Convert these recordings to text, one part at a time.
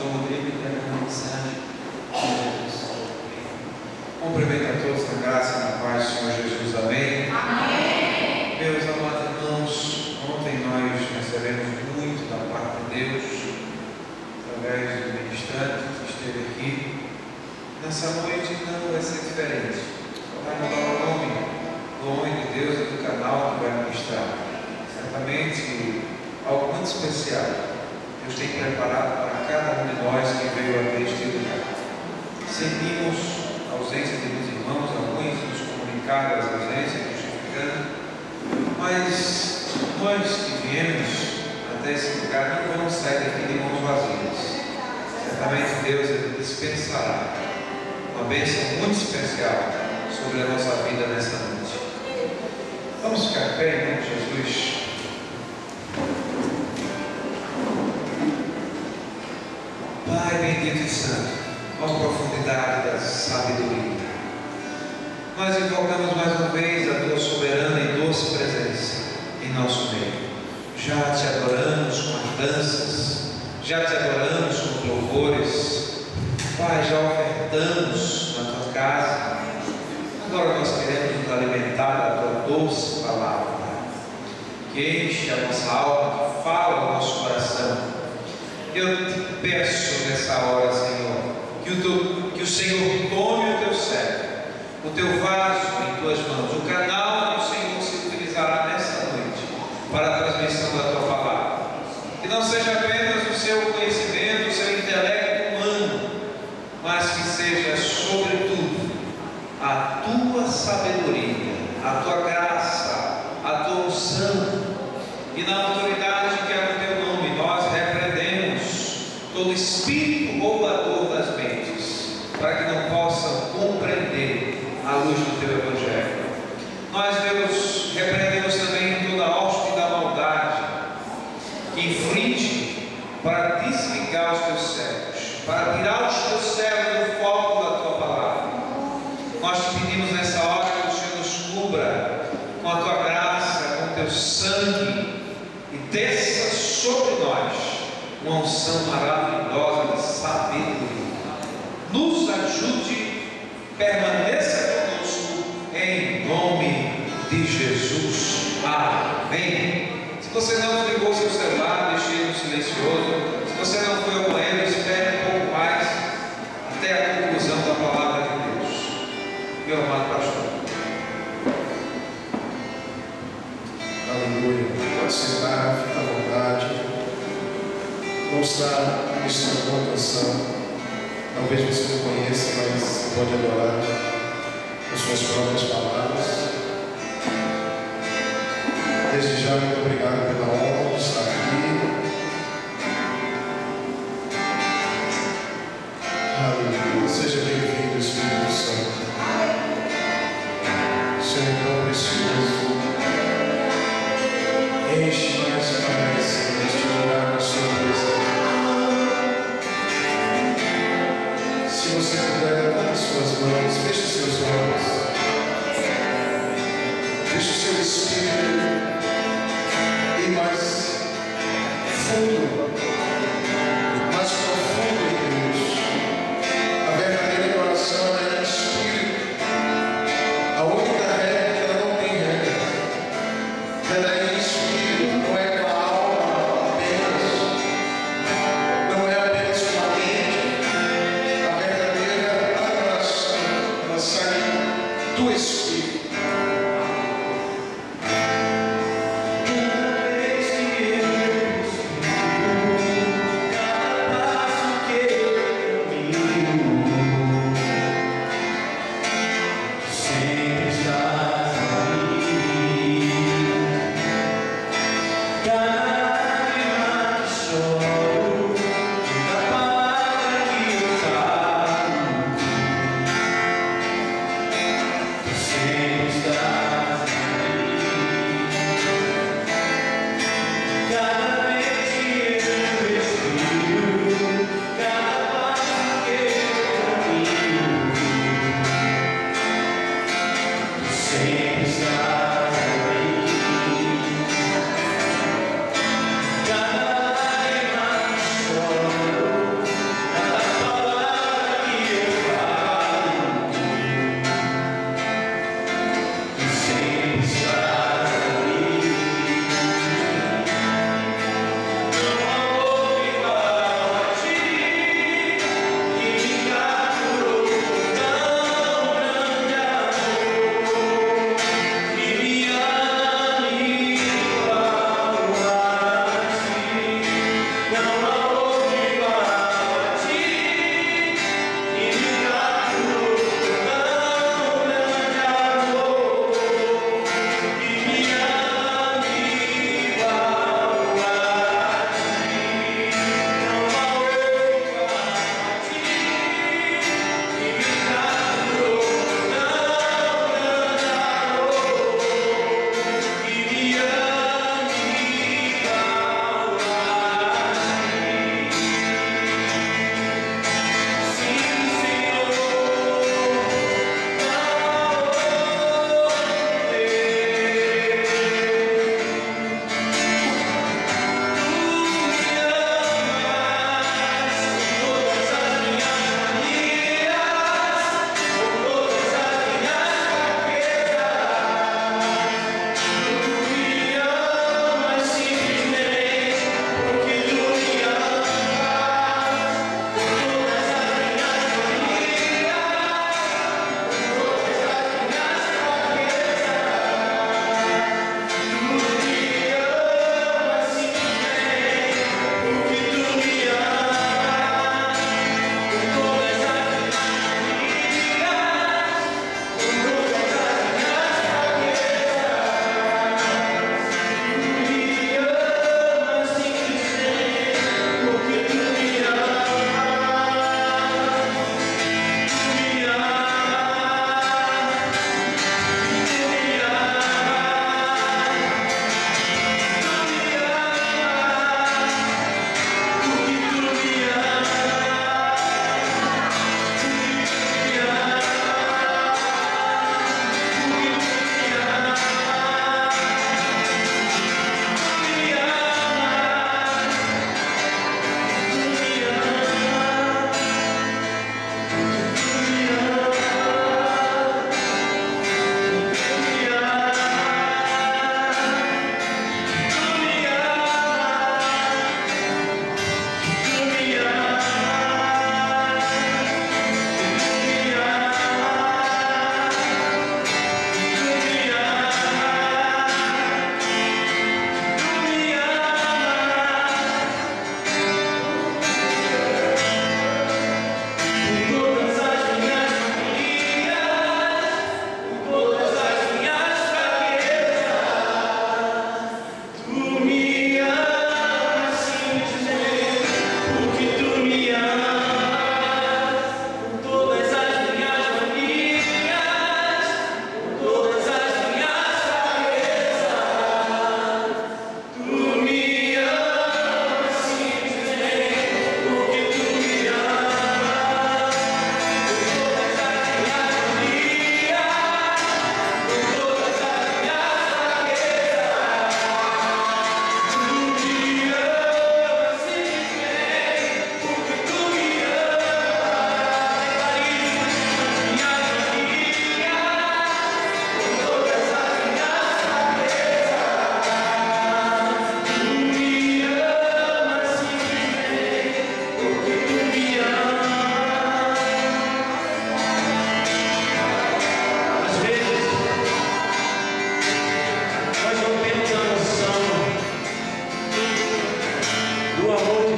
pastor Rodrigo e da mensagem de Jesus. Cumprimento a todos na graça e na paz do Senhor Jesus. Amém? Amém. Meus amados irmãos, ontem nós recebemos muito da parte de Deus, através do ministrante que esteve aqui. Nessa noite não vai ser diferente. Vai mudar o nome de Deus e do canal que vai ministrar. Certamente algo muito especial Deus tem preparado para cada um de nós que veio até este lugar. Sentimos a ausência de muitos irmãos, alguns nos comunicaram as ausências, justificando, mas nós que viemos até esse lugar não vamos sair daqui de mãos vazias. Certamente Deus dispensará uma bênção muito especial sobre a nossa vida nessa noite. Vamos ficar de pé em nome de Jesus. Pai bendito e santo, ó profundidade da sabedoria, nós invocamos mais uma vez a tua soberana e doce presença em nosso meio. Já te adoramos com as danças, já te adoramos com louvores, Pai, já ofertamos na tua casa. Agora nós queremos nos alimentar da tua doce palavra, que enche a nossa alma, que fala ao nosso coração. Eu te peço nessa hora, Senhor, que o Senhor tome o teu servo, o teu vaso em tuas mãos, o canal que o Senhor se utilizará nessa noite para a transmissão da tua palavra. Que não seja apenas o seu conhecimento, o seu intelecto humano, mas que seja, sobretudo, a tua sabedoria, a tua graça, a tua unção, e na autoridade que é no teu nome, nós repreendemos todo espírito roubador das mentes, para que não possam compreender a luz do teu evangelho. Nós, Deus, repreendemos também toda a hoste da maldade que infringe para desligar os teus servos, para tirar os teus servos do foco da tua palavra. Nós te pedimos nessa hora que o Senhor nos cubra com a tua graça, com o teu sangue, e desça sobre nós uma unção maravilhosa de sabedoria. Nos ajude, permaneça conosco, em nome de Jesus. Amém. Se você não desligou seu celular, deixe ele no silencioso. Se você não foi ao banheiro, espere um pouco mais até a conclusão da palavra de Deus. Meu amado pastor. Aleluia. Pode sentar, fica à vontade. Vamos estar ministrando uma canção. Talvez você não conheça, mas você pode adorar com suas próprias palavras. Desde já, muito obrigado pela honra de estar aqui. Aleluia. Seja bem-vindo, Espírito Santo. Senhor tão precioso, enche mais e mais neste lugar com a sua presença. Se você puder, levante as suas mãos, feche os seus olhos, deixe o seu espírito ir mais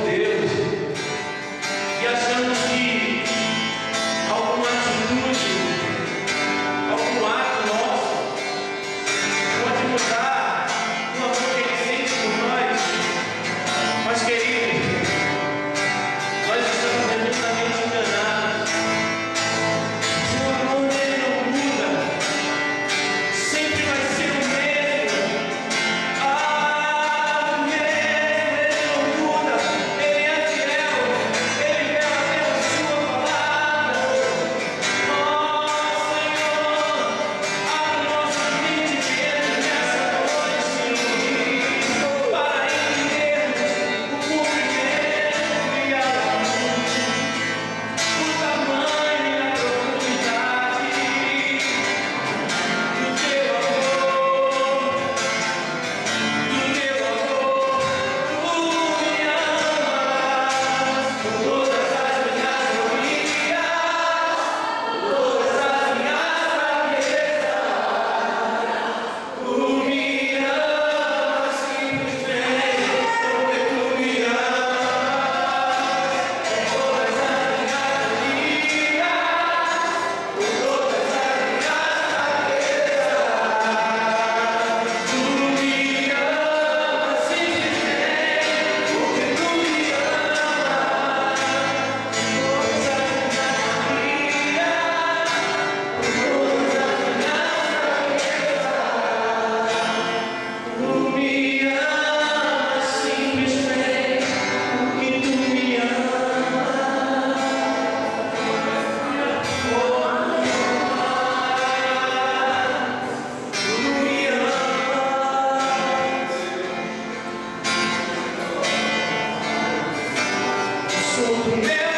de Deus e achamos que alguma atitude, algum ato nosso pode mudar o amor que Ele sente por nós. Mas, querido, nós estamos redondamente enganados. O amor dele não muda, sempre vai ser o mesmo. Ele não muda, Ele é fiel, Ele vela pela sua palavra. Ó Senhor, abre nossa mente nessa noite, para entendermos o cumprimento e a o tamanho e a profundidade do teu amor, tu me amas com todas as minhas famílias, todas as minhas fraquezas, tu me amas simplesmente porque tu me amas com todas as minhas famílias, com todas as minhas fraquezas, tu me amas simplesmente porque tu me sou do meu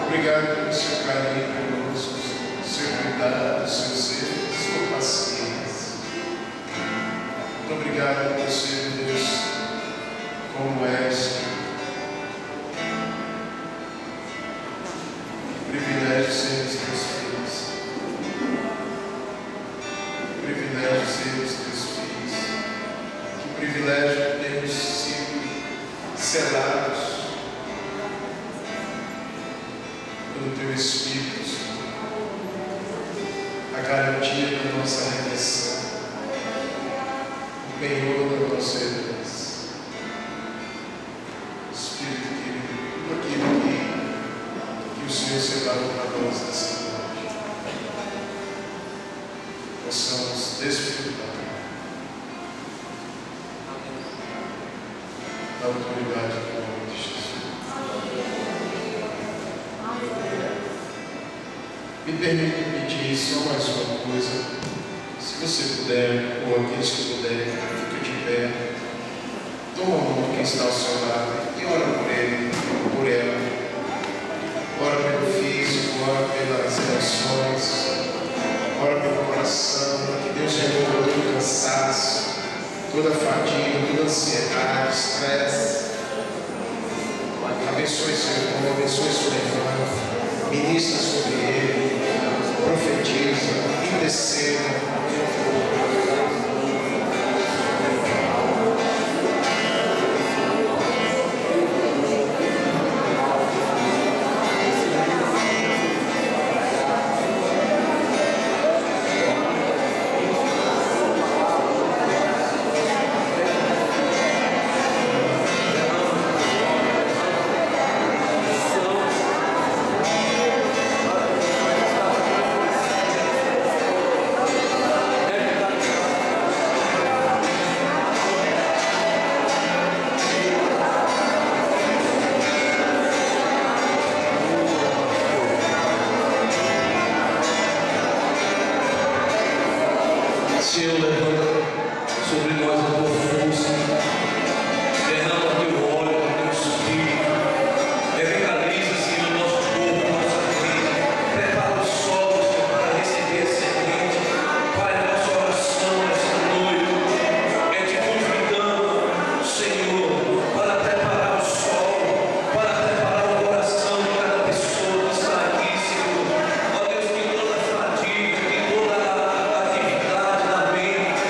Obrigado pelo seu carinho conosco, seu cuidado, seu zelo, sua paciência. Muito obrigado por ser Deus como és. Que privilégio sermos teus filhos. Que privilégio sermos teus filhos. Que privilégio termos sido selados selados pelo Teu Espírito, a garantia da nossa redenção, o penhor da nossa herança. Espírito querido, tudo aquilo que o Senhor separou para nós nessa noite, possamos desfrutar da autoridade do nome de Jesus. Me permita pedir só mais uma coisa. Se você puder, ou aqueles que puderem, fique de pé. Toma a mão de quem está ao seu lado e ora por ele, por ela. Ora pelo físico, ora pelas emoções, ora pelo coração, para que Deus remova todo o cansaço, toda a fadiga, toda a ansiedade, estresse. Abençoe seu irmão, abençoe sua irmã, ministra sobre ele, profetiza, interceda. Senhor, levanta sobre nós a tua força, derrama teu óleo, teu espírito, revitaliza, Senhor, nosso corpo, nossa vida, prepara o solo, Senhor, para receber a semente. Pai, nossa oração esta noite é te convidando, Senhor, para preparar o solo, para preparar o coração de cada pessoa que está aqui, Senhor. Ó Deus, que toda a fadiga, que toda a atividade da mente,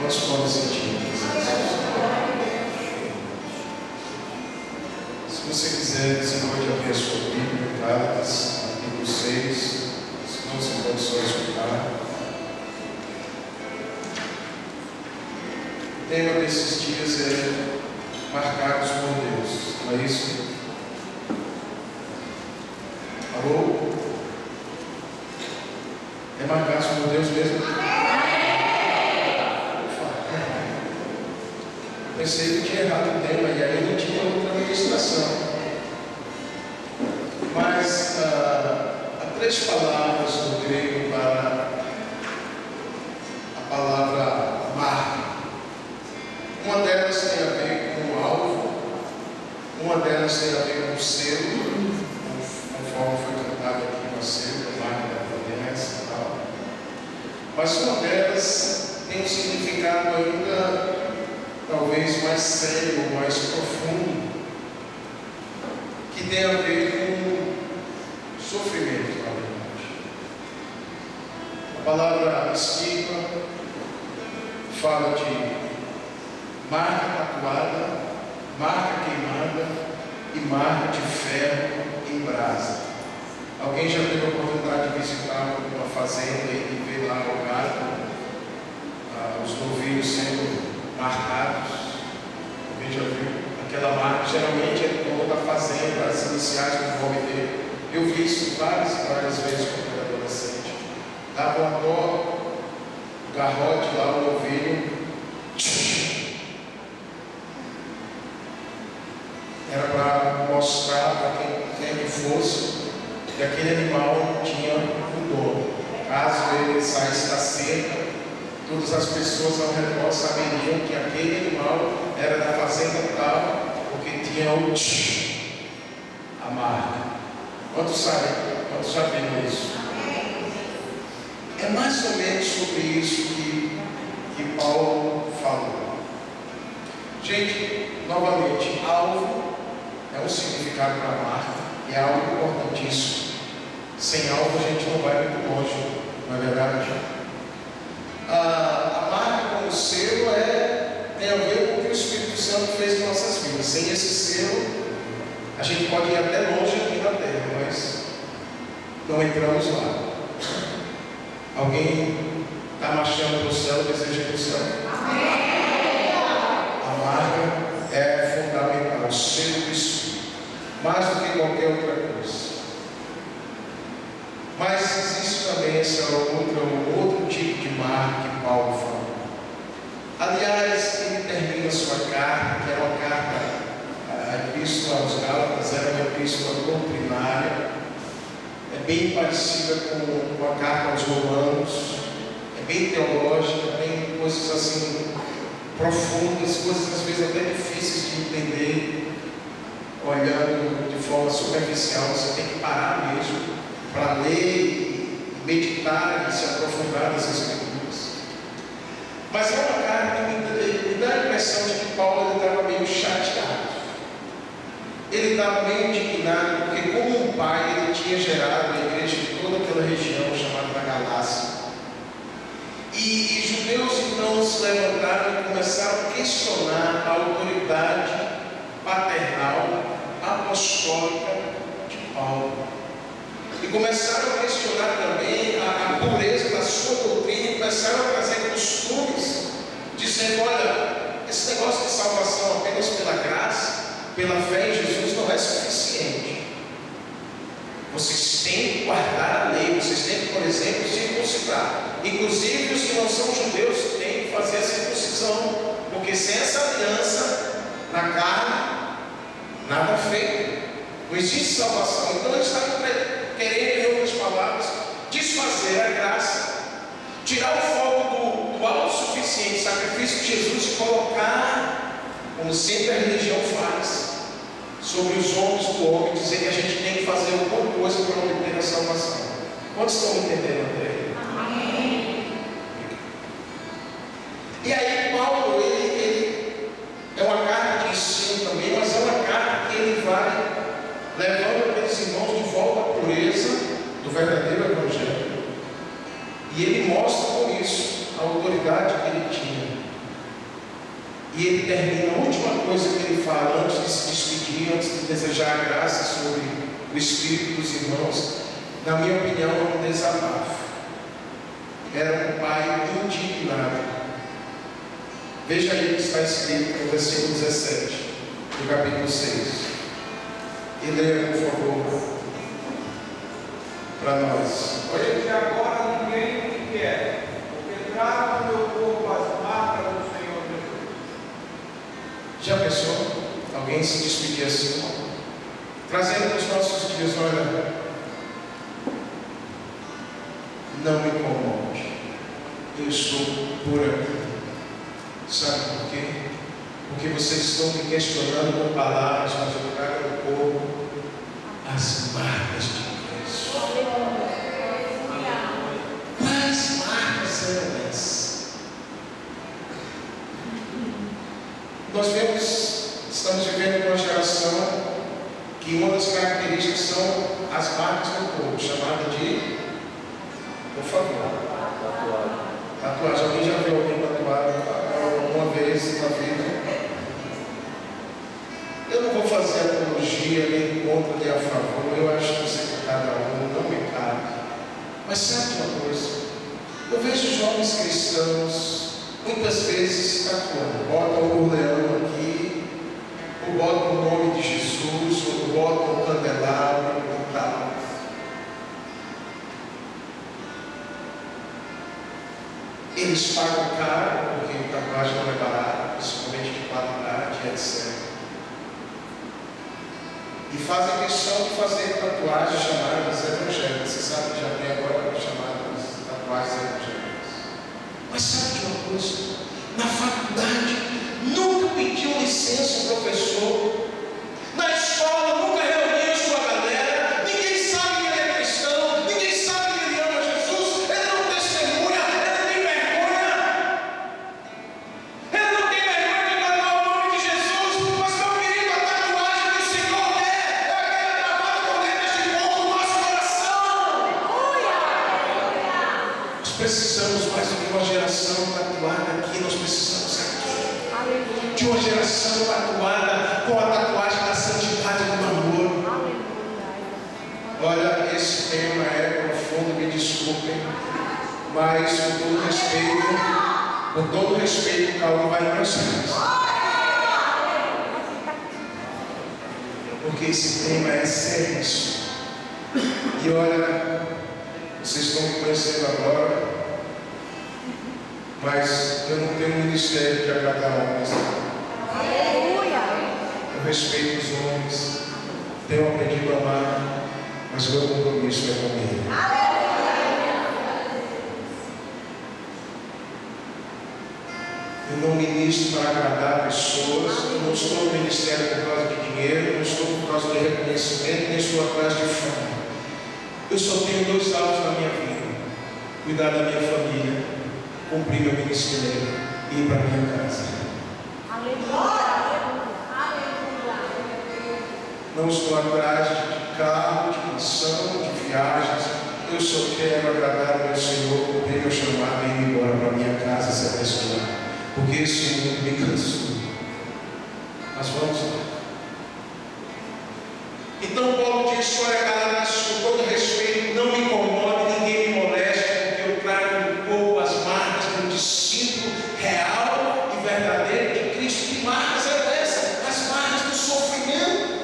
Quantos podem sentir? Se você quiser, você pode abrir a sua Bíblia, Gálatas, capítulo 6, senão você pode só escutar. O tema desses dias é marcados por Deus, não é isso? Alô? É marcados por Deus mesmo? Pensei que tinha errado o tema e aí não tinha outra ministração. Mas há 3 palavras no grego para a palavra marca. Uma delas tem a ver com o alvo, uma delas tem a ver com o selo, conforme foi cantado aqui no selo, a marca da promessa e tal. Mas uma delas tem um significado ainda talvez mais sério, mais profundo, que tem a ver com sofrimento, na verdade. A palavra estigma fala de marca tatuada, marca queimada e marca de ferro em brasa. Alguém já teve a oportunidade de visitar uma fazenda e ver lá o gado, os novilhos sendo marcados? Alguém já viu? Aquela marca geralmente é dono da fazenda, as iniciais do nome dele. Eu vi isso várias vezes quando eu era adolescente. Dava uma dó, o garrote lá, o novilho. Era para mostrar para quem que fosse que aquele animal tinha um dono. Caso ele saísse da cerca, todas as pessoas ao redor saberiam que aquele animal era da fazenda tal, porque tinha a marca. Quantos sabem? Quantos já viram isso? É mais ou menos sobre isso que Paulo falou. Gente, novamente, alvo é um significado para a marca e é algo importantíssimo. Sem alvo a gente não vai muito longe, não é verdade? A marca como selo tem a ver com o que o Espírito Santo fez em nossas vidas. Sem esse selo, a gente pode ir até longe aqui na terra, mas não entramos lá. Alguém está marchando para o céu, deseja ir para o céu? A marca é fundamental, o selo do Espírito, mais do que qualquer outra coisa. Mas existe também esse outro tipo de marca que Paulo fala. Aliás, ele termina sua carta, que era uma carta, a epístola aos Gálatas era uma epístola doutrinária, é bem parecida com a carta aos Romanos, é bem teológica, tem coisas assim profundas, coisas às vezes até difíceis de entender, olhando de forma superficial. Você tem que parar mesmo para ler, meditar e se aprofundar nas Escrituras. Mas é uma carta que me dá a impressão de que Paulo estava meio chateado. Ele estava meio indignado, porque como um pai, ele tinha gerado a igreja de toda aquela região chamada Galácia. E judeus então se levantaram e começaram a questionar a autoridade paternal, apostólica de Paulo. E começaram a questionar também a pureza da sua doutrina, e começaram a trazer costumes, dizendo: olha, esse negócio de salvação apenas pela graça, pela fé em Jesus não é suficiente. Vocês têm que guardar a lei, vocês têm que, por exemplo, circuncidar. Inclusive os que não são judeus têm que fazer a circuncisão, porque sem essa aliança na carne, nada feito. Não existe salvação. Então eles estavam querendo, em outras palavras, desfazer a graça, tirar o foco do autossuficiente sacrifício de Jesus e colocar, como sempre a religião faz, sobre os ombros do homem, dizer que a gente tem que fazer alguma coisa para obter a salvação. Quantos estão entendendo até aí? Amém. E aí Paulo, ele é uma carta de ensino também, mas é uma carta que ele vai levando aqueles irmãos de volta à pureza do verdadeiro Evangelho. E ele mostra com isso a autoridade que ele tinha. E ele termina, a última coisa que ele fala antes de se despedir, antes de desejar a graça sobre o espírito dos irmãos, na minha opinião, é um desabafo. Era um pai indignado. Veja aí o que está escrito no versículo 17, do capítulo 6. E leia, por favor, para nós. Desde agora ninguém me quer, porque trago no meu corpo as marcas do Senhor Jesus. Já pensou? Alguém se despedir assim? Trazendo nos nossos dias, olha, não me incomode, eu estou por aqui. Sabe por quê? Porque vocês estão me questionando com palavras, mas eu trago no corpo as marcas de Cristo. Quais marcas eram essas? Estamos vivendo uma geração que uma das características são as marcas do corpo, chamada de, por favor, tatuagem. Alguém já viu alguém tatuado alguma vez na vida? Eu não vou fazer apologia nem contra nem a favor, eu acho que isso é de cada um, não me cabe. Mas sabe uma coisa? Eu vejo jovens cristãos muitas vezes tatuando, botam o leão aqui, ou botam o nome de Jesus, ou botam o candelabro e tal. Eles pagam caro, porque a tatuagem não é barata, principalmente de qualidade, etc. E fazem questão de fazer tatuagens chamadas evangélicas. Você sabe que já tem agora chamadas tatuagens evangélicas. Mas sabe de uma coisa? Na faculdade nunca pediu licença ao professor. Na escola nunca reuniu sua galera. Ninguém sabe que ele é cristão. Ninguém sabe que ele ama Jesus. Ele não testemunha. Ele não tem vergonha. Ele não tem vergonha de tatuar o nome de Jesus. Mas, meu querido, a tatuagem que o Senhor quer é aquela gravada por dentro deste povo do nosso coração. Nós precisamos mais do que uma geração tatuada aqui. Nós precisamos aqui de uma geração tatuada com a tatuagem da santidade do namoro. Olha, esse tema é profundo, me desculpem, mas com todo respeito, calma, vai para os céus. Porque esse tema é seríssimo. E olha, vocês estão me conhecendo agora, mas eu não tenho um ministério de agradar homens. Eu respeito os homens, tenho aprendido a amar, mas o meu compromisso é comigo. Eu não ministro para agradar pessoas, eu não estou no ministério por causa de dinheiro, não estou por causa de reconhecimento, nem estou atrás de fama. Eu só tenho dois alvos na minha vida: cuidar da minha família, cumprir meu ministério e ir para minha casa. Não estou atrás de carro, de mansão, de viagens. Eu só quero agradar o meu Senhor, cumprir meu chamado e ir embora para minha casa celestial. Porque esse mundo me cansou. Mas vamos lá. Então Paulo diz: olha, galera, com todo respeito, não me incomode, ninguém me moleste, porque eu trago no corpo as marcas de um discípulo real e verdadeiro de Cristo. Que marcas eram essas? As marcas do sofrimento.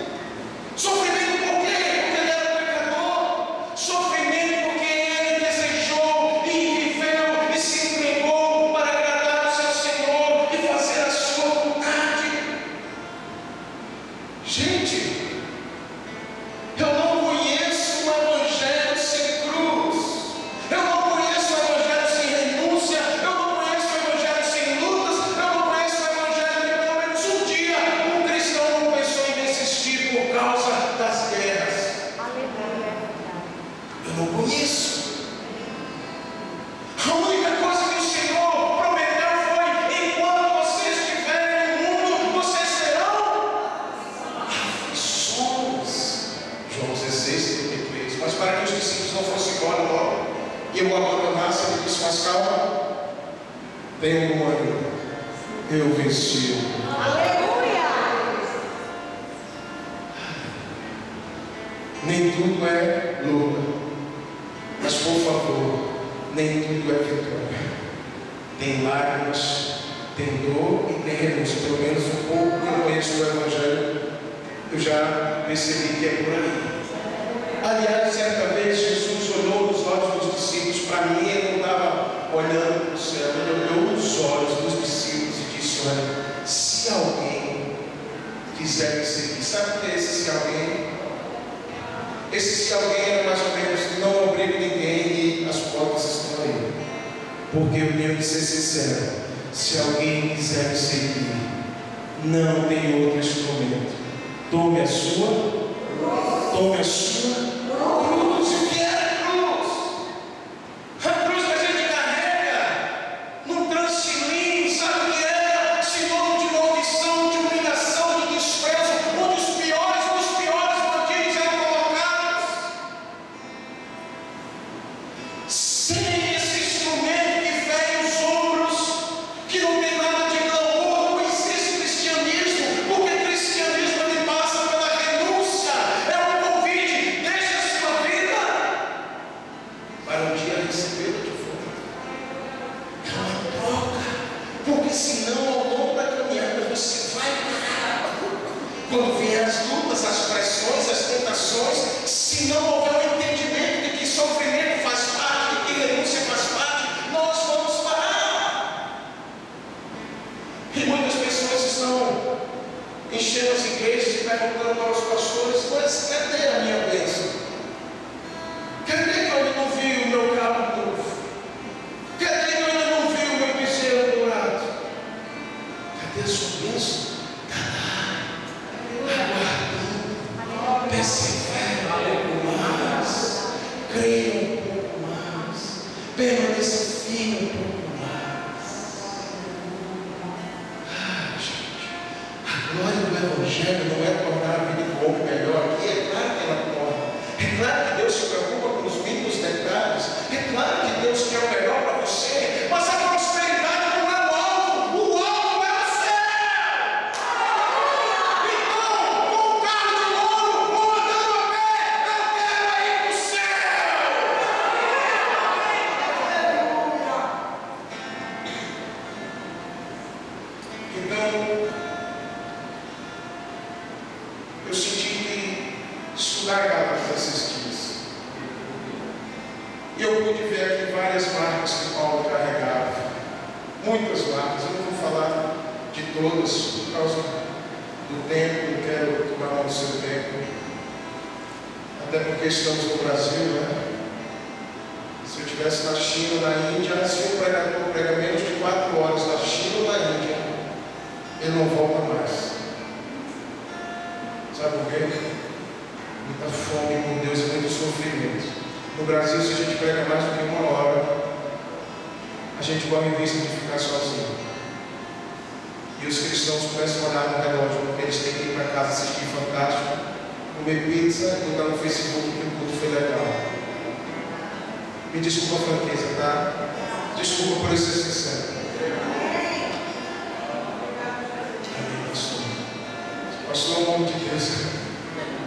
Sofrimento por quê? Porque ele era pecador. Sofrimento porque ele desejou e viveu e se entregou para agradar o seu Senhor e fazer a sua vontade. Gente, eu não conheço um evangelho sem cruz. Eu não conheço um evangelho sem renúncia. Eu não conheço um evangelho sem lutas. Eu não conheço um evangelho que pelo menos um dia um cristão não pensou em desistir por causa das guerras. Eu não conheço. A única coisa que o Senhor prometeu foi: enquanto vocês estiverem no mundo, vocês terão aflições. João 16:33. Mas para que os discípulos não fossem embora logo e eu abandonasse, ele disse: mas calma, tenham bom ânimo, eu venci. Nem tudo é luta, mas por favor, nem tudo é vitória. Tem lágrimas, tem dor e tem renúncia. Pelo menos um pouco que eu conheço do Evangelho, eu já percebi que é por aí. Aliás, certa vez Jesus olhou nos olhos dos discípulos. Para mim, ele não estava olhando para o céu, ele olhou nos olhos dos discípulos e disse: olha, se alguém quiser me seguir, sabe o que é esse se alguém? Esse se alguém era mais ou menos: não obrigo ninguém e as portas estão aí. Porque eu tenho que ser sincero: se alguém quiser me seguir, não tem outro instrumento. Tome a sua cruz. O que é a cruz? A cruz que a gente carrega num transilinho, sabe o que é? Sinônimo de maldição, de humilhação, de desprezo, onde os piores bandidos eram colocados. Sem esse instrumento que vem os ombros, que não tem nada de glamour, não existe cristianismo, porque cristianismo ele passa pela renúncia. É um convite: deixa a sua vida para um dia recebê-lo de volta. É uma troca, porque senão ao longo da caminhada você vai parar. Quando vier as lutas, as pressões, as tentações, se não houver o entendimento de que sofrimento faz parte, de que renúncia faz parte, nós vamos parar. E muitas pessoas estão enchendo as igrejas e perguntando aos pastores: mas cadê a minha bênção? Cadê que eu ainda não vi o meu carro novo? Cadê que eu ainda não vi o meu bezerro dourado? Cadê a sua bênção? Aguardando, persevera um pouco mais, creia um pouco mais, permaneça firme um pouco mais. Gente, a glória do Evangelho não é tornar a vida do homem melhor aqui. É claro que ela torna. É claro que Deus se preocupa com os mínimos detalhes. É claro que Deus quer o melhor para você. Mas a prosperidade não é o alvo. O alvo é o céu. Então, com um carro de ouro ou andando a pé, eu quero ir para o céu. Então, eu senti que estudar Gálatas esses dias. E eu pude ver aqui várias marcas que Paulo carregava. Muitas marcas. Eu não vou falar de todas por causa do tempo. Eu quero tomar o seu tempo. Até porque estamos no Brasil, né? Se eu estivesse na China ou na Índia, se o pregador prega menos de 4 horas na China ou na Índia, ele não volta mais. Sabe por quê? Muita fome por Deus e muito sofrimento. No Brasil, se a gente prega mais do que 1 hora, a gente corre o risco de ficar sozinho. E os cristãos começam a olhar no relógio, porque eles têm que ir para casa assistir Fantástico, comer pizza e botar no Facebook que o culto foi legal. Me desculpa a franqueza, tá? Desculpa por ser sincero. Amém, pastor. Pastor é o nome de Deus.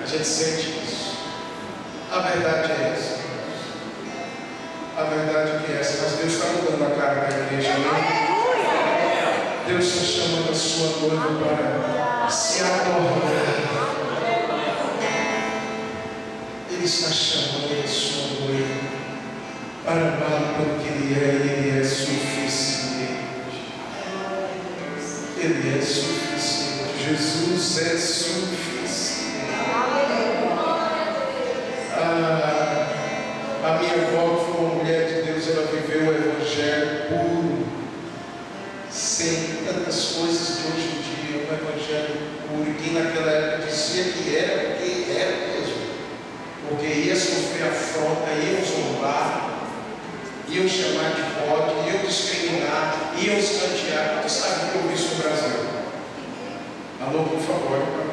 A gente sente isso. A verdade é essa. A verdade é essa. Mas Deus está mudando a cara da igreja, né? Deus está chamando a sua noiva para se adornar. Ele está chamando a sua noiva para amá-lo pelo que Ele é, e Ele é suficiente. Ele é suficiente. Jesus é suficiente. A minha avó foi uma mulher de Deus, ela viveu o Evangelho puro, sem tantas coisas de hoje em dia, um Evangelho puro. E quem naquela época dizia que era, porque era mesmo. Porque ia sofrer afronta, iam zombar, iam chamar de bode, iam discriminar, iam escantear. Você sabe o que eu vi isso no Brasil? Alô, por favor, olha para mim.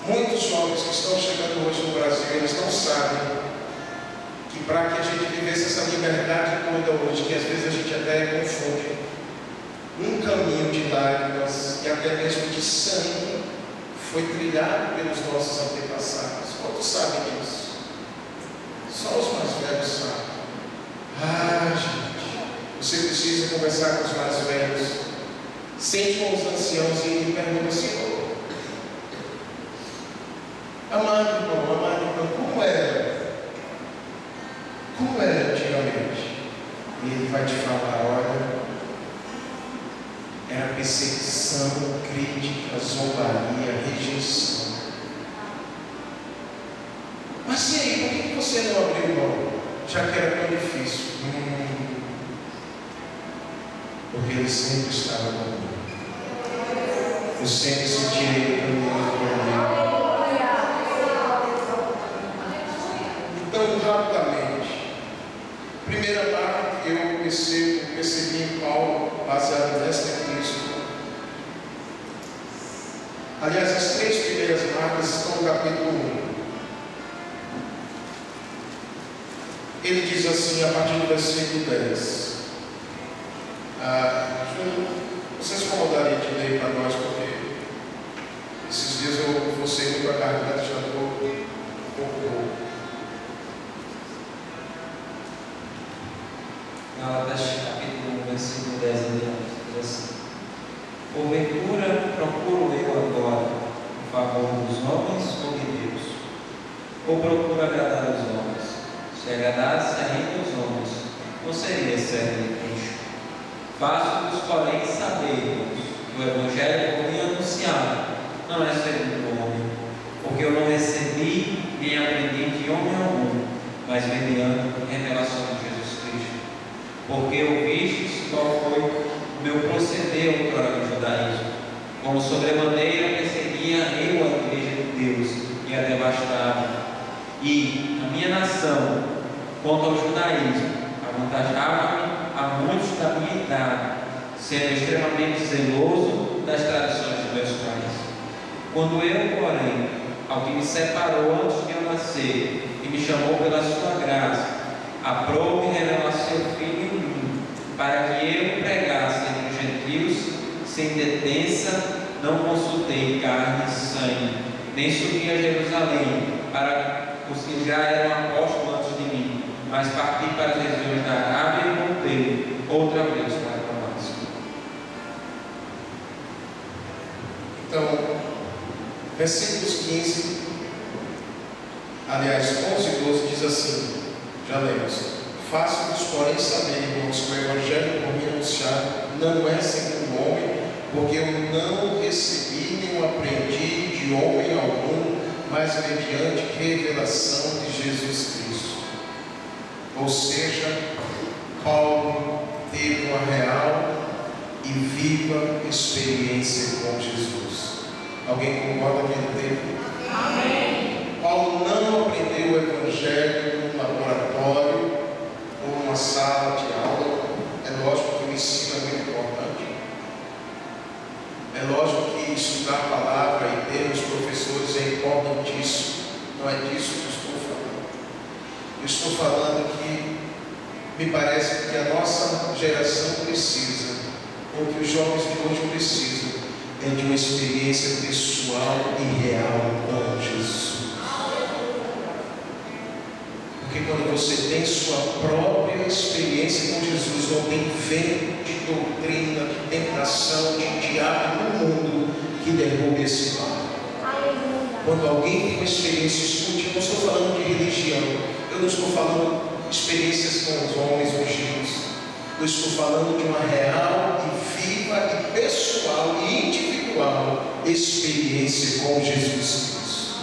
Muitos jovens que estão chegando hoje no Brasil, eles não sabem que para que a gente vivesse essa liberdade toda hoje, que às vezes a gente até confunde. Um caminho de lágrimas e até mesmo de sangue foi trilhado pelos nossos antepassados. Quantos sabem disso? Só os mais velhos sabem. Gente, você precisa conversar com os mais velhos. Sente com os anciãos e pergunta: Senhor, amado irmão, como era? Como era antigamente? E ele vai te falar: olha, era perseguição, crítica, zombaria, rejeição. Mas e aí, por que você não abriu mão? Já que era tão difícil. Porque ele sempre estava comigo. Eu sempre senti ele caminhando comigo. Então, rapidamente, primeira parte eu percebi em Paulo, baseado nesta epístola. Aliás, as 3 primeiras marcas estão no capítulo 1. Ele diz assim, a partir do versículo 10. Vocês incomodariam de ler para nós, porque esses dias eu fossei muito acarregado, já estou um pouco. Gálatas capítulo 1, versículo 10 diz assim: porventura procuro eu agora em favor dos homens ou de Deus? Ou procuro agradar os homens? Se agradasse ainda os homens, não seria servo de Cristo. Faço-vos, porém, saber que o Evangelho por mim anunciado não é segundo o homem, porque eu não recebi nem aprendi de homem algum, mas mediante revelação de Jesus Cristo. Porque ouvistes qual foi o meu proceder outrora no judaísmo, como sobremaneira perseguia eu a igreja de Deus e a devastava, e a minha nação, quanto ao judaísmo, avantajava-me a muitos da minha idade, sendo extremamente zeloso das tradições de meus pais. Quando eu, porém, ao que me separou antes de eu nascer e me chamou pela sua graça, aprove revelar seu Filho em mim, para que eu pregasse entre os gentios sem detença, não consultei carne e sangue, nem subi a Jerusalém para os que já eram apóstolos antes de mim, mas parti para as regiões da Arábia e voltei outra vez para Damasco. Então, versículos 15, aliás, 11 e 12 diz assim, já lemos: faço-vos, porém, saber, irmãos, que o Evangelho por mim anunciado não é segundo o homem, porque eu não recebi nem o aprendi de homem algum, mas mediante revelação de Jesus Cristo. Ou seja, Paulo teve uma real e viva experiência com Jesus. Alguém concorda que ele teve? Amém. Paulo não aprendeu o Evangelho num laboratório ou numa sala de aula. É lógico que o ensino é muito importante. É lógico que estudar a palavra e ter os professores é importantíssimo. Não é disso que eu estou falando. Eu estou falando que me parece que a nossa geração precisa, ou que os jovens de hoje precisam, é de uma experiência pessoal e real com Jesus. Porque quando você tem sua própria experiência com Jesus, não tem vento de doutrina, de tentação, de diabo no mundo que derrube esse barco. Quando alguém tem uma experiência, escute, eu não estou falando de religião, eu não estou falando de experiências com os homens ungidos, eu estou falando de uma real e viva e pessoal e individual experiência com Jesus Cristo.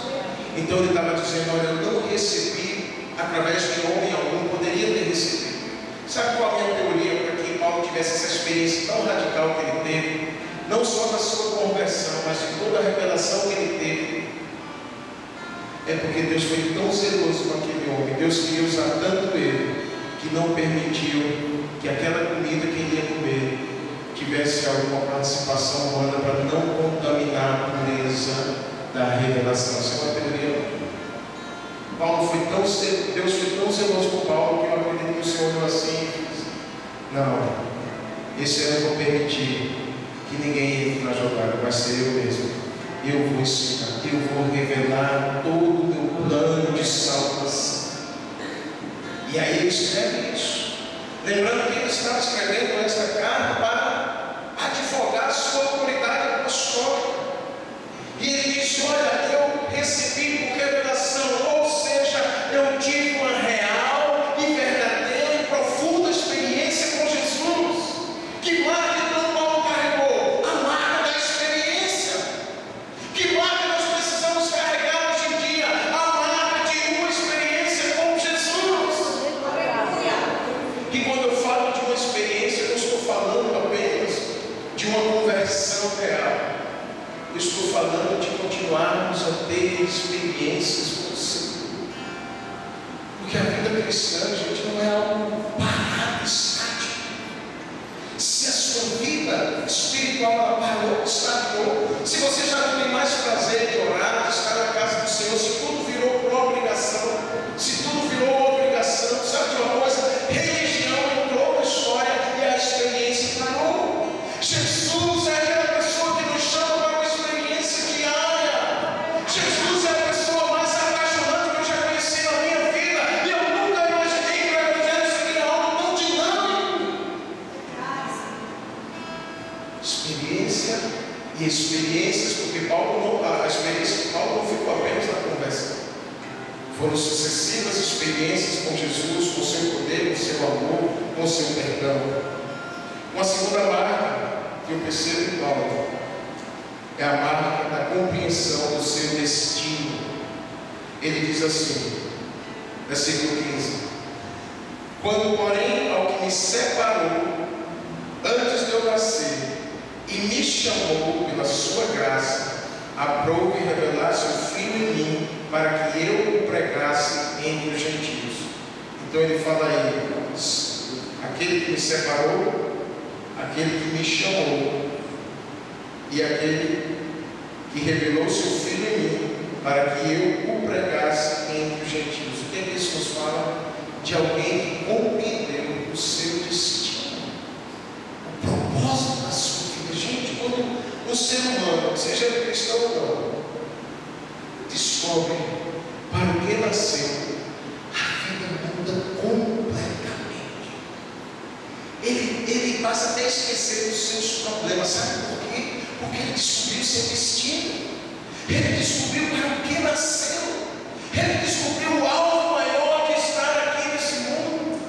Então ele estava dizendo: olha, eu não recebi através de homem algum, poderia ter recebido. Sabe qual é a minha teoria para que Paulo tivesse essa experiência tão radical que ele teve? Não só da sua conversão, mas de toda a revelação que ele teve. É porque Deus foi tão zeloso com aquele homem, Deus queria usar tanto ele, que não permitiu que aquela comida que ele ia comer tivesse alguma participação humana para não contaminar a pureza da revelação. Isso é uma teoria. Deus foi tão zeloso com Paulo que eu acredito que o Senhor olhou assim e disse: não, esse ano eu vou permitir que ninguém entre na jogada, vai ser eu mesmo. Eu vou ensinar, eu vou revelar todo o meu plano de salvação. E aí ele escreve isso, lembrando que ele estava escrevendo esta carta para advogar a sua autoridade apostólica. E ele diz: olha, eu recebi por revelação, ou seja, eu tive uma real e verdadeira e profunda experiência com Jesus. Que marca então Paulo carregou? A marca da experiência. Que marca nós precisamos carregar hoje em dia? A marca de uma experiência com Jesus. E quando eu falo de uma experiência, eu não estou falando apenas de uma conversão real. Eu estou falando de continuarmos a ter experiências com o Senhor. Porque a vida cristã, gente, não é algo parado, estático. Se a sua vida espiritual ela parou, estagnou, se você já não tem mais prazer de orar, de estar na casa do Senhor, se tudo virou por obrigação, se tudo virou obrigação, sabe de uma coisa? Religião entrou na história e a experiência parou. Jesus é aquela pessoa que nos chama para uma experiência diária. Jesus é a pessoa mais apaixonante que eu já conheci na minha vida. E eu nunca imaginei que o Evangelho seria algo tão dinâmico. Experiência e experiências, porque a experiência de Paulo não ficou apenas na conversa. Foram sucessivas experiências com Jesus, com o seu poder, com o seu amor, com o seu perdão. Uma segunda marca que eu percebo em Paulo é a marca da compreensão do seu destino. Ele diz assim, versículo 15: quando, porém, ao que me separou antes de eu nascer e me chamou pela sua graça, aprove revelar seu Filho em mim, para que eu o pregasse entre os gentios. Então ele fala aí, aquele que me separou, aquele que me chamou e aquele que revelou seu Filho em mim, para que eu o pregasse entre os gentios. O que é que isso nos fala? De alguém que compreendeu o seu destino, o propósito da sua vida. Gente, quando um ser humano, seja ele cristão ou não, descobre para o que nasceu, a vida muda completamente. Ele passa até a esquecer dos seus problemas. Sabe por quê? Porque ele descobriu seu destino. Ele descobriu para o que nasceu. Ele descobriu o alvo maior de estar aqui nesse mundo.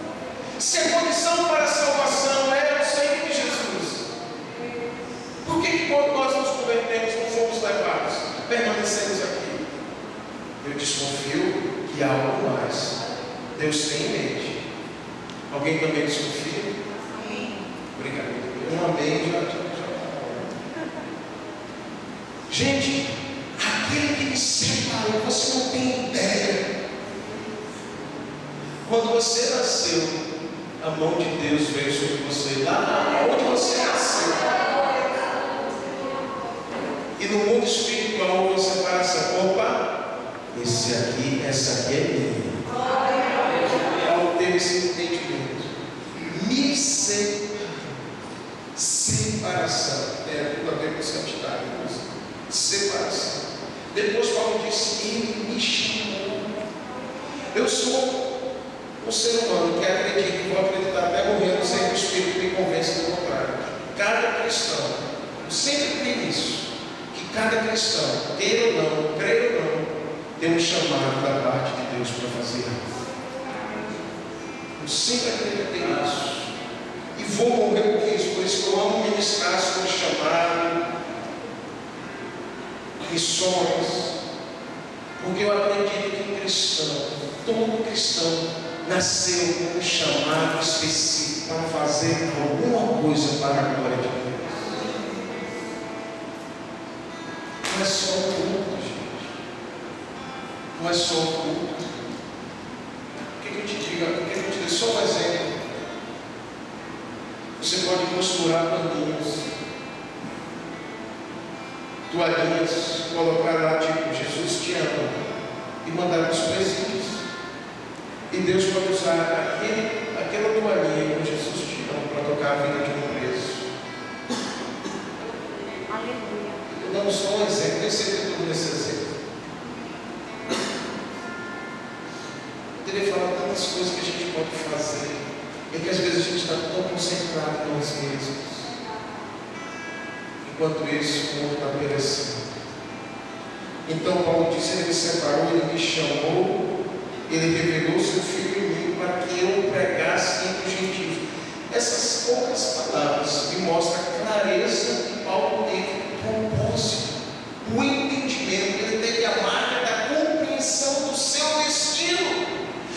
Se a condição para a salvação é o sangue de Jesus, por que quando nós nos convertemos não fomos levados, permanecemos aqui? Eu desconfio que há algo mais Deus tem em mente. Alguém também desconfia? Obrigado. Um amém já. Gente, aquele que me separou, você não tem ideia. Quando você nasceu, a mão de Deus veio sobre você, lá onde você nasceu. E no mundo espiritual você para essa opa, essa aqui é minha. Paulo teve esse entendimento. Separação. Tudo a ver com santidade. Separação. Depois Paulo disse: ele me chamou. Eu sou um ser humano que acredita e vou acreditar até morrendo sem que o Espírito me convença do contrário. Cada cristão, eu sempre creio nisso, que cada cristão, queira ou não, creia ou não, tem um chamado da parte de Deus para fazer algo. Eu sempre acreditei nisso. E vou morrer por isso. Por isso que eu amo ministrar sobre chamado, missões. Porque eu acredito que um cristão, todo cristão, nasceu com um chamado específico para fazer alguma coisa para a glória de Deus. Não é só o culto, gente. Não é só o culto. O que eu te digo? Eu te dei só um exemplo. Você pode costurar paninhos, toalhinhas, colocar lá tipo, Jesus te ama. e mandar os presídios. E Deus pode usar aquela toalhinha que Jesus tirou para tocar a vida de um preso. Aleluia. Eu dando só um exemplo, nem sei ter tudo nesse exemplo. Eu teria falado tantas coisas que a gente pode fazer, é que às vezes a gente está tão concentrado em nós mesmos. Enquanto isso, o mundo está perecendo. Então Paulo disse: ele me separou, ele me chamou, ele revelou seu Filho em mim para que eu pregasse entre os gentios. Essas poucas palavras me mostram a clareza que Paulo teve, o propósito, o entendimento. Ele teve a marca da compreensão do seu destino.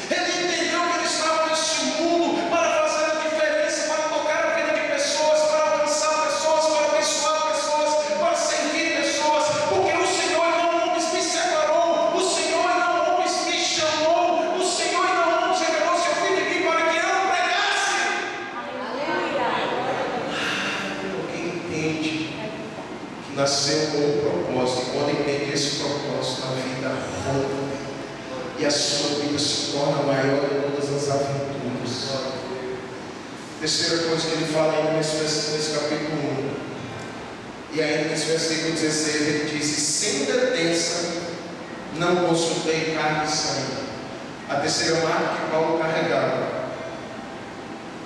Ele entendeu que ele estava neste mundo para fazer a diferença, para tocar a vida de pessoas, para alcançar pessoas, para abençoar pessoas, para servir pessoas, porque o Senhor não me separou, o Senhor não me chamou, o Senhor não revelou seu Filho em mim para que eu pregasse. Quem entende que nasceu com um propósito, e quando entende esse propósito, a vida roda e a sua vida se torna maior em todas as aventuras. Terceira coisa que ele fala ainda nesse capítulo 1, e ainda nesse versículo 16, ele diz: sem detença não consultei carne e sangue. A terceira marca que Paulo carregava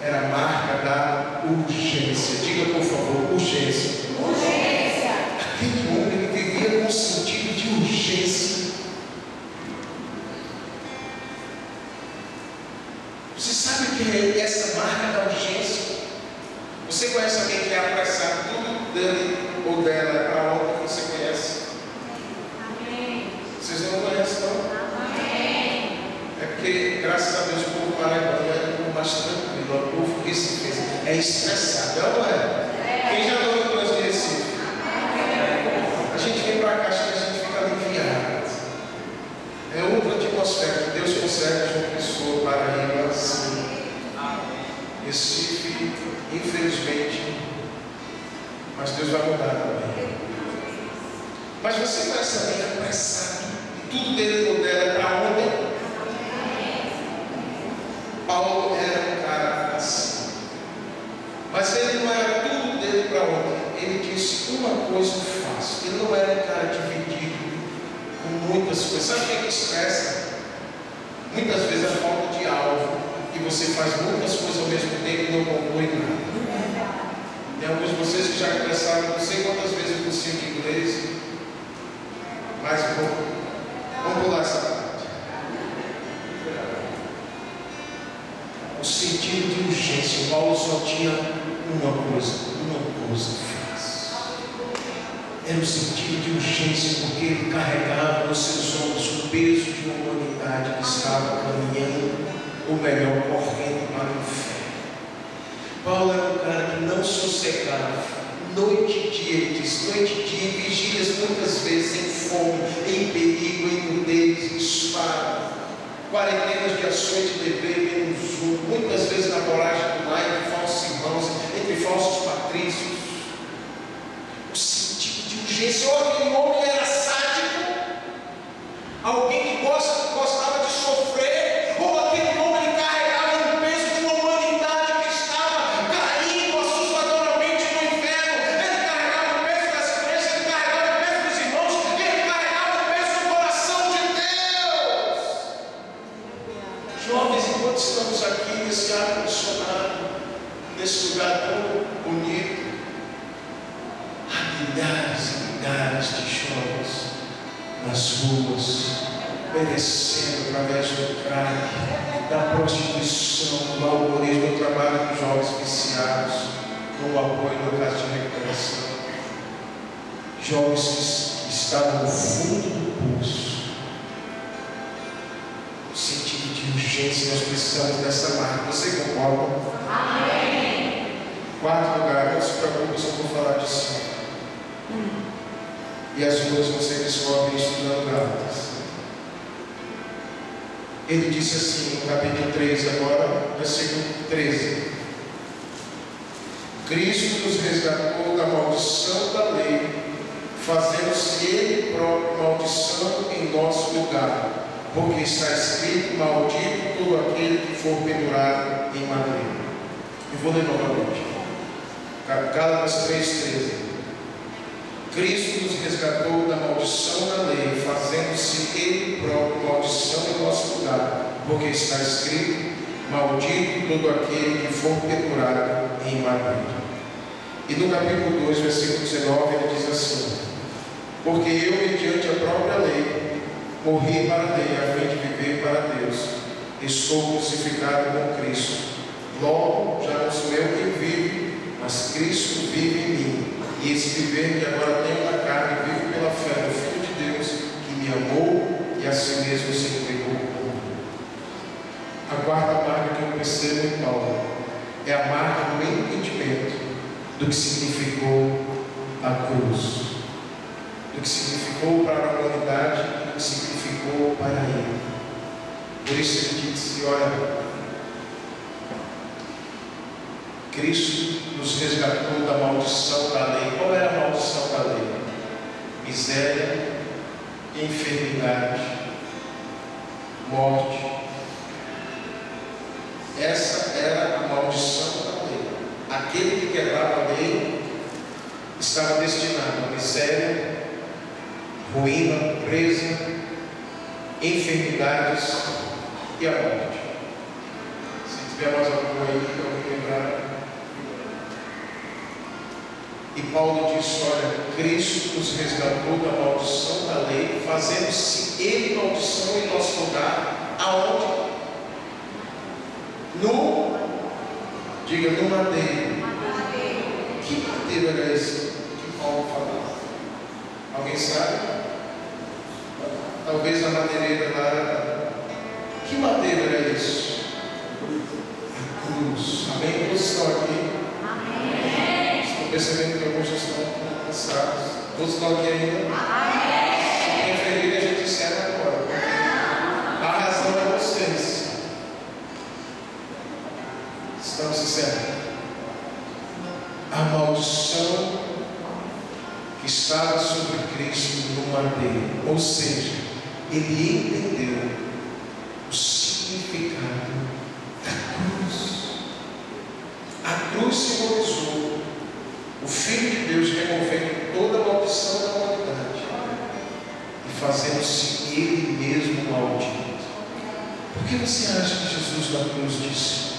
era a marca da urgência. Diga, por favor, urgência. Urgência. Aquele homem que vivia com sentido de urgência. Você sabe o que é essa marca da urgência? Você conhece alguém que é apressado, tudo dele ou dela é para outra que você conhece? Amém. Vocês não conhecem, não? Amém. É porque, graças a Deus, o povo paraibano é um povo mais tranquilo, o povo que se fez é estressado, não é? Quem já andou no trânsito de Recife? A gente vem para cá, acho que a gente fica aliviado. É outra atmosfera. Deus consegue João Pessoa, Paraíba, assim. Recife, infelizmente, mas Deus vai mudar também. Mas você vai saber apressado, e tudo dele ou dela é para ontem. Paulo era um cara assim, mas ele não era tudo dele para ontem. Ele disse: uma coisa eu faço. Ele não era um cara dividido com muitas coisas. Sabe o que estressa? Muitas vezes a falta de alvo, e você faz muitas coisas ao mesmo tempo e não conclui nada. Tem alguns de vocês que já começaram não sei quantas vezes o cursinho de inglês, mas vamos pular essa parte. O sentido de urgência. Paulo só tinha uma coisa faz. Era o sentido de urgência, porque ele carregava nos seus ombros o peso de uma humanidade que estava caminhando, ou melhor, correndo para o inferno. Paulo era um cara que não sossegava, noite e dia, ele diz, noite e dia, em vigílias, muitas vezes em fome, em perigo, em nudez, em espada, quarentenas de açoite de dever, menos um, muitas vezes na coragem do mar, entre falsos irmãos, entre falsos patrícios. O sentido de urgência. Ou aquele homem era sádico, alguém que gostava de sofrer, ou aquele homem que carregava o peso de uma humanidade que estava caindo assustadoramente no inferno. Ele carregava o peso das igrejas, ele carregava o peso dos irmãos, ele carregava o peso do coração de Deus. Jovens, enquanto estamos aqui nesse ar-condicionado, nesse lugar tão bonito, há milhares e milhares de jovens nas ruas, perecendo através do crack, da prostituição, do alcoolismo. Eu trabalho com jovens viciados, com o apoio no caso de recuperação. Jovens que estavam no fundo do poço. No sentido de urgência, nós precisamos dessa marca. Você concorda? Amém. Quarto lugar, não se preocupe, eu só vou falar disso. E as duas você descobre estudando Gálatas. Ele disse assim no capítulo 13, agora, versículo 13: Cristo nos resgatou da maldição da lei, fazendo-se Ele próprio maldição em nosso lugar. porque está escrito: maldito todo aquele que for pendurado em madeira. Eu vou ler novamente. Gálatas 3,13. Cristo nos resgatou da maldição da lei, fazendo-se Ele próprio maldição em nosso lugar, porque está escrito: maldito todo aquele que for pendurado em madeira. E no capítulo 2, versículo 19, ele diz assim: porque eu, mediante a própria lei, morri para a lei, a fim de viver para Deus. Estou crucificado com Cristo. Logo, já não sou eu quem vive, mas Cristo vive em mim. E esse viver que agora tenho na carne, vivo pela fé no Filho de Deus, que me amou e a si mesmo se entregou por mim. A quarta marca que eu percebo em Paulo é a marca do entendimento do que significou a cruz, do que significou para a humanidade e do que significou para ele. Por isso ele disse: olha, Cristo nos resgatou da maldição da lei. Qual era a maldição da lei? Miséria, enfermidade, morte. Essa era a maldição da lei. Aquele que quebrava a lei estava destinado à miséria, ruína, presa, enfermidades e a morte. Se tiver mais algum aí que eu vou lembrar. E Paulo diz: olha, Cristo nos resgatou da maldição da lei, fazendo-se Ele maldição em nosso lugar. Aonde? Diga, no madeiro. Que madeiro era esse que Paulo falava? Alguém sabe? Talvez a madeireira lá. Que madeiro era isso? A cruz. Amém? Todos estão aqui? Percebendo que alguns já estão cansados. Todos estão aqui ainda? Se preferirem, a gente encerra agora. A razão é vocês. Estamos sinceros. A maldição que estava sobre Cristo no madeiro. Ou seja, ele entendeu o significado da cruz. A cruz simbolizou o Filho de Deus removendo toda a maldição da humanidade e fazendo-se Ele mesmo maldito. Por que você acha que Jesus na cruz disse: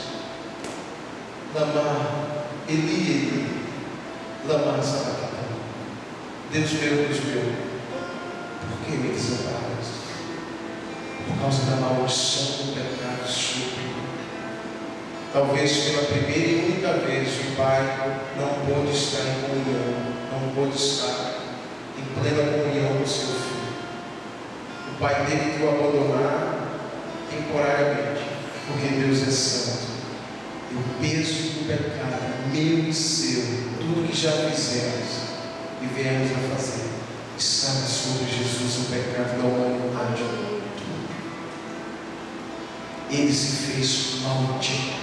Lama, Eli, Eli, lama sabachthani? Deus meu, por que me desamparas? Por causa da maldição do pecado sobre mim. Talvez pela primeira e única vez o Pai não pôde estar em comunhão, não pôde estar em plena comunhão com seu Filho. O Pai teve que o abandonar temporariamente, porque Deus é santo. E o peso do pecado, meu e seu, tudo que já fizemos e viemos a fazer, estava sobre Jesus, o pecado da humanidade. Ele se fez maldito.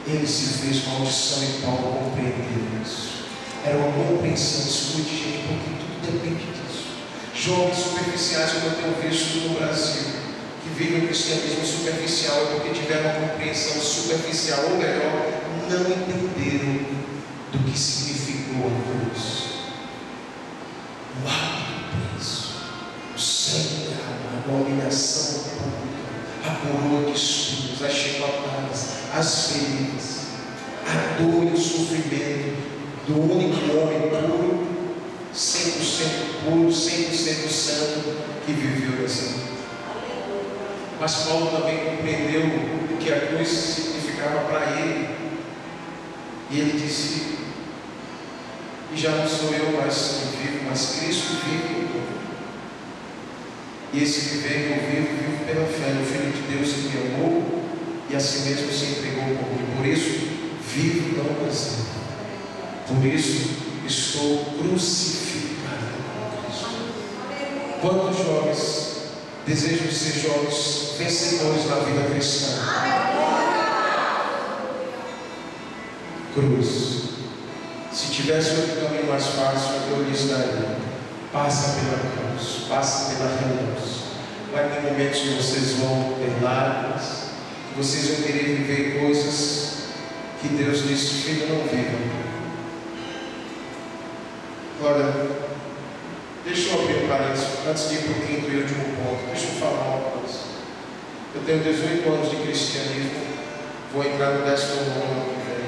Ele se fez maldição e Paulo compreendeu isso. Era uma compreensão, escute, gente, porque tudo depende disso. Jovens superficiais, como eu tenho visto no Brasil, que vivem o cristianismo superficial, é porque tiveram uma compreensão superficial, ou melhor, não entenderam do que significou a cruz. O ato do preço, o sangue derramado, a humilhação pública, a coroa de espinhos, as chicotadas, as feridas, a dor e o sofrimento do único homem puro, 100% puro, 100% santo, que viveu nessa vida. Mas Paulo também compreendeu o que a cruz significava para ele. E ele disse: e já não sou eu mais quem vivo, mas Cristo vive em mim. E esse viver que eu vivo pela fé no Filho de Deus que me amou e a si mesmo se entregou por mim. Por isso, vivo não mais eu. Por isso, estou crucificado com Cristo. Quantos jovens desejam ser jovens vencedores na vida cristã? Cruz. Se tivesse outro caminho mais fácil, eu lhes daria. Passa pela cruz, passa pela cruz, vai ter momentos que vocês vão ter lágrimas, que vocês vão querer viver coisas que Deus disse: filho, não viva. Agora, deixa eu abrir um parênteses, antes de ir para o quinto e último ponto, deixa eu falar uma coisa. Eu tenho 18 anos de cristianismo, vou entrar no 19º ano que vem.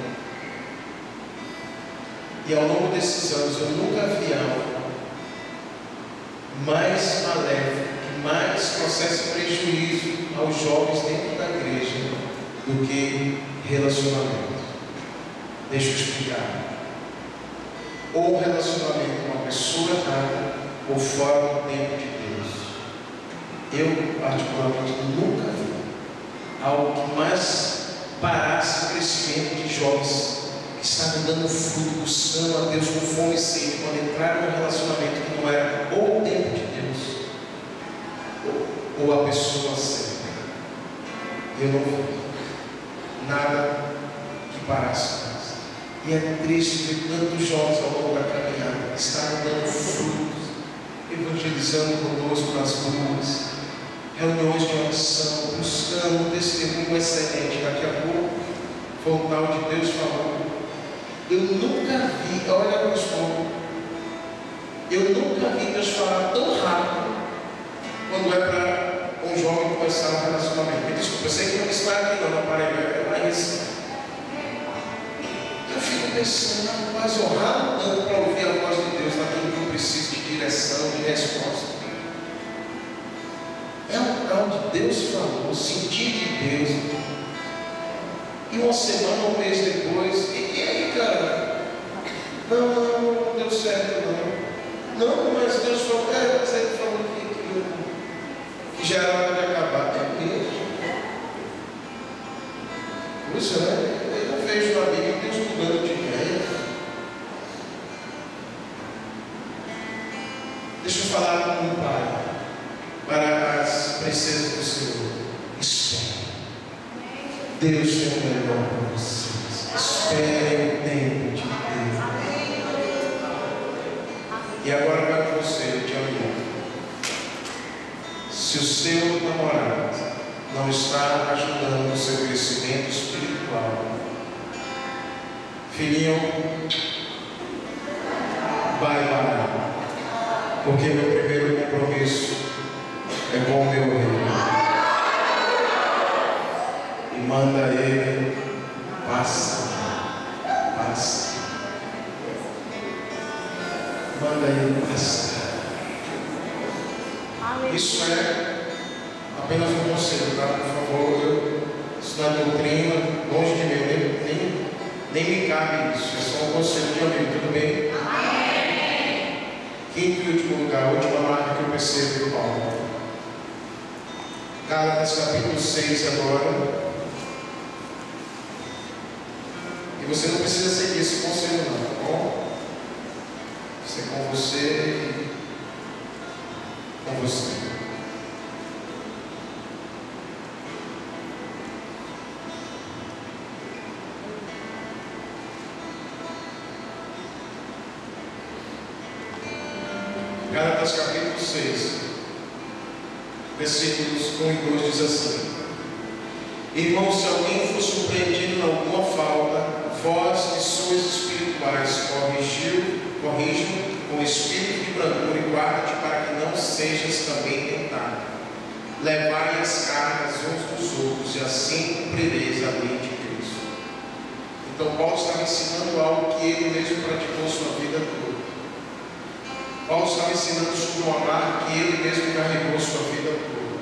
E ao longo desses anos eu nunca vi algo mais maléfico, que mais trouxesse prejuízo aos jovens dentro da igreja do que relacionamento. Deixa eu explicar. Ou relacionamento com uma pessoa errada, ou fora do tempo de Deus. Eu, particularmente, nunca vi algo que mais parasse o crescimento de jovens que estavam dando fruto, buscando a Deus com fome e sede, quando entraram num relacionamento que não era ou o tempo de Deus, ou a pessoa certa. Eu não vi nada que parasse mais. E é triste ver tantos jovens ao longo da caminhada que estavam dando frutos, evangelizando conosco nas ruas, reuniões de oração, buscando um testemunho excelente. Daqui a pouco, foi o tal de Deus falando. Eu nunca vi, olha meus povos, eu nunca vi Deus falar tão rápido quando é para um jovem começar um relacionamento. Me desculpa, eu sei que não está aqui não, na parede, mas eu fico pensando, mas eu ralo tanto para ouvir a voz de Deus naquilo que eu preciso de direção, de resposta. É um tal de Deus falou, sentir de Deus. E uma semana, um mês depois, e aí, cara? Não deu certo, não. Não, mas Deus falou, mas ele falou que já era hora de acabar. É mesmo. Puxa, né? Eu não vejo na Bíblia Deus mudando de ideia. Deixa eu falar como um pai para as princesas do Senhor. Espere. Deus tem o melhor para vocês. Espere o tempo de Deus. E agora vai com você, te amo. Se o seu namorado não está ajudando no seu crescimento espiritual, filhinho, vai lá. Porque meu primeiro compromisso é com o meu rei. E manda ele, passa. Manda ele passar. Isso é apenas um conselho, tá? Por favor, isso não é doutrina, longe de mim, nem me cabe isso, é só um conselho de amigo, tudo bem? Amém. Quinto e último lugar, a última marca que eu percebo do Paulo. Gálatas capítulo 6 agora. E você não precisa seguir esse conselho não, tá bom? Isso é com você e com você. Gálatas capítulo 6, versículos 1 e 2 diz assim: Irmãos, se alguém for surpreendido em alguma falta, vós que sois espirituais, corrijam com espírito de brandura e guarda-te para que não sejas também tentado. Levai as cargas uns dos outros e assim cumprireis a lei de Cristo. Então Paulo estava ensinando algo que ele mesmo praticou sua vida toda. Paulo estava ensinando sobre uma marca que ele mesmo carregou sua vida toda.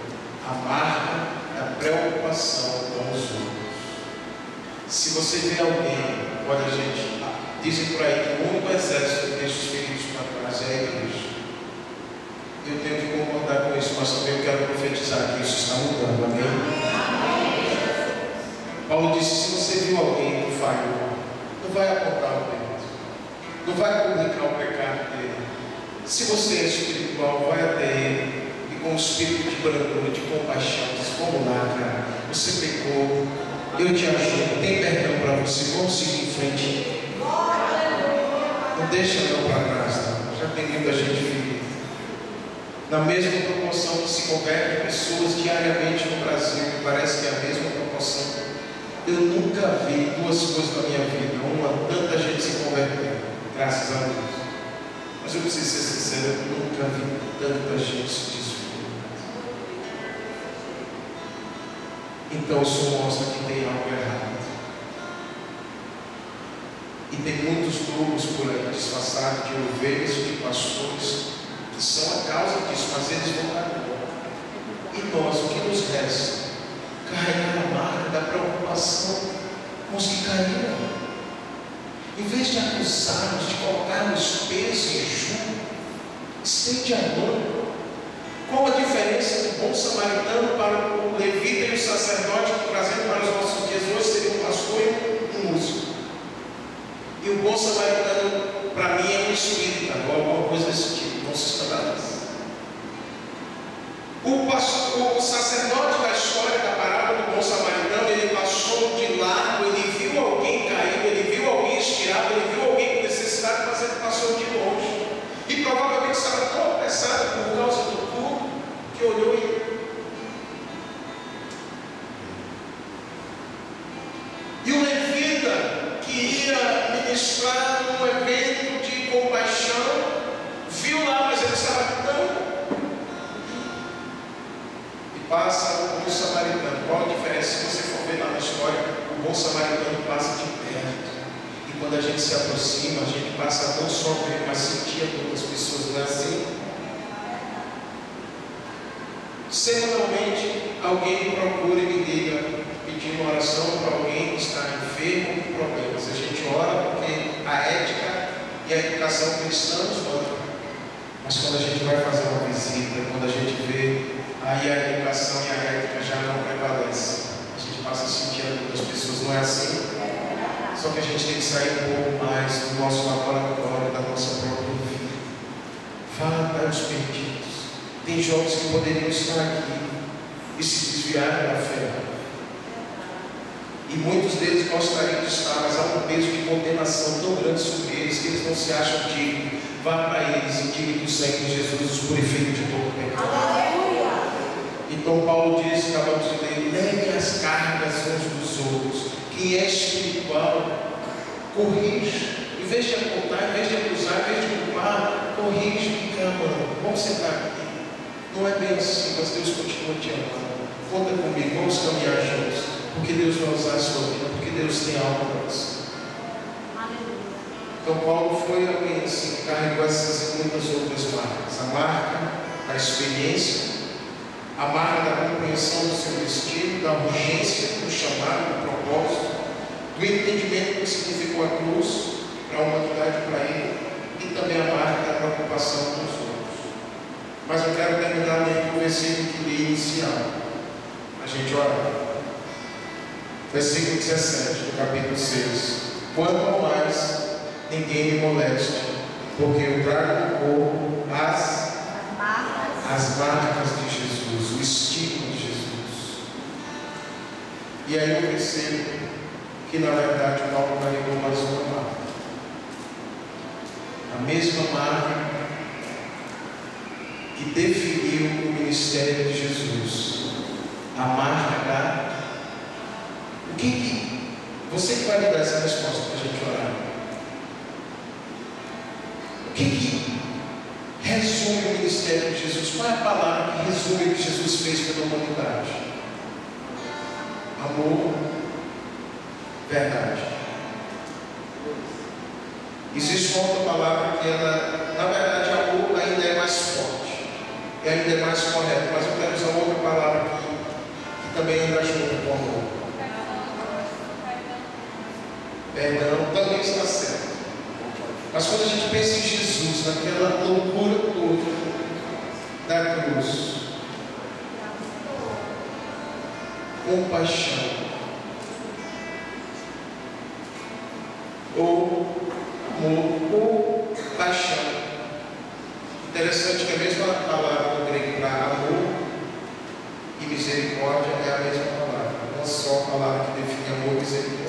A marca da preocupação com os outros. Se você vê alguém, olha gente, dizem por aí que o único exército que deixa os feridos para trás é a igreja. Eu tenho que concordar com isso, mas também eu quero profetizar que isso está mudando, amém? Paulo disse, se você viu alguém que falhou, não vai apontar o dedo, não vai publicar o pecado dele. Se você é espiritual, vai até ele e com um espírito de brandura, de compaixão, diz, vamos lá, cara, você pecou, eu te ajudo, tem perdão para você, vamos seguir em frente. Não deixa não para trás, não. Já tem muita gente ferida. Na mesma proporção que se convertem pessoas diariamente no Brasil, parece que é a mesma proporção. Eu nunca vi duas coisas na minha vida. Uma, tanta gente se convertendo, graças a Deus. Mas eu preciso ser sincero, eu nunca vi tanta gente se desviando. Então isso mostra que tem algo errado. E tem muitos grupos por aí disfarçados de ovelhas e de pastores que são a causa disso, mas eles vão dar conta. E nós, o que nos resta? Carregar a marca da preocupação com os que caíram. Em vez de acusarmos, de colocarmos peso em junho, estende a mão. Qual a diferença do bom samaritano para o levita e o sacerdote, trazendo para os nossos dias hoje seria um pastor e um músico? E o bom samaritano, para mim, é um espírita, ou alguma coisa desse tipo, não se escandalize. O sacerdote da história da parábola do bom samaritano, ele passou de largo, ele viu alguém caído, ele viu alguém estirado, ele viu alguém com necessidade, mas ele passou de longe. E provavelmente estava tão apressado por causa do culto, que olhou e o levita, que ia ministrar um evento de compaixão, viu lá, mas ele estava tão... E passa o bom samaritano. Qual a diferença? Se você for ver lá na história, o bom samaritano passa de perto. E quando a gente se aproxima, a gente passa a não só ver, mas sentir a dor das pessoas. Não é assim? Semanalmente, alguém me procura e me liga pedindo uma oração para alguém que está enfermo com problemas. A gente ora porque a ética e a educação cristã nos mandam. Mas quando a gente vai fazer uma visita, quando a gente vê, aí a educação e a ética já não prevalecem. A gente passa a sentir a dor das pessoas. Não é assim? Só que a gente tem que sair um pouco mais do nosso laboratório, da nossa própria vida. Fala para os perdidos. Tem jovens que poderiam estar aqui e se desviaram da fé. E muitos deles gostariam de estar, mas há um peso de condenação tão grande sobre eles que eles não se acham dignos. Vá para eles e diga que o sangue de Jesus os purifica de todo pecado. Então Paulo diz, acabamos de ler, levem as cargas uns dos outros. Quem é espiritual, corrige. Em vez de apontar, em vez de acusar, em vez de culpar, corrige e fica amando. Vamos sentar aqui. Não é bem assim, mas Deus continua te amando. Conta comigo, vamos caminhar juntos. Porque Deus vai usar a sua vida, porque Deus tem algo para você. Então Paulo foi alguém assim, que carregou essas e muitas outras marcas. A marca da experiência, a marca da compreensão do seu destino, da urgência, do chamado, do propósito, do entendimento do que significou a cruz para a humanidade, para ele, e também a marca da preocupação com os outros. Mas eu quero terminar lendo o versículo que li inicial. A gente ora. Versículo 17 do capítulo 6. Quanto ao mais, ninguém me moleste, porque eu trago no corpo as marcas de Jesus, o estigma de Jesus. E aí eu percebo que na verdade o Paulo carregou mais uma marca. A mesma marca que definiu o ministério de Jesus. A marca da... O que você que vai me dar essa resposta para a gente orar? O que resume o ministério de Jesus? Qual é a palavra que resume o que Jesus fez pela humanidade? Amor, verdade. Existe uma outra palavra que ela, na verdade, amor ainda é mais forte, e ainda é mais correto, mas eu quero usar outra palavra aqui, que também anda junto com o amor. Perdão também está certo. Mas quando a gente pensa em Jesus, naquela loucura toda da cruz, compaixão, ou amor, ou paixão. Interessante que a mesma palavra no grego para amor e misericórdia é a mesma palavra, não só a palavra que define amor e misericórdia.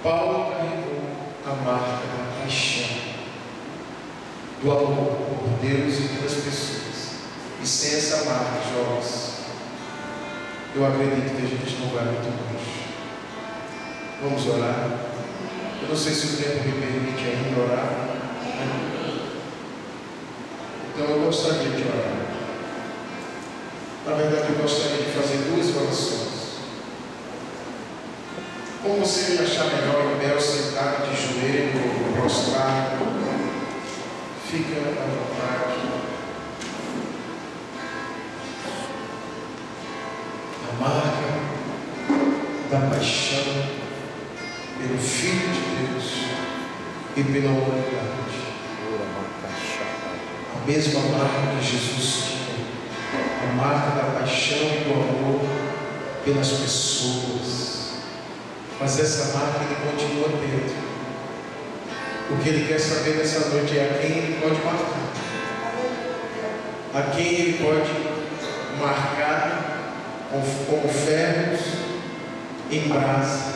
Paulo carregou a marca da paixão. do amor por Deus e pelas pessoas. E sem essa marca, jovens, eu acredito que a gente não vai muito longe. Vamos orar. Eu não sei se o tempo me permite ainda orar. Então eu gostaria de orar. Na verdade, eu gostaria de fazer duas orações. Como você achar melhor, em pé, sentado de joelho, prostrado, fica à vontade. A marca da paixão pelo Filho de Deus e pela humanidade. A mesma marca que Jesus tinha, a marca da paixão e do amor pelas pessoas. Mas essa marca ele continua tendo. O que ele quer saber nessa noite é a quem ele pode marcar. A quem ele pode marcar como ferros em brasa,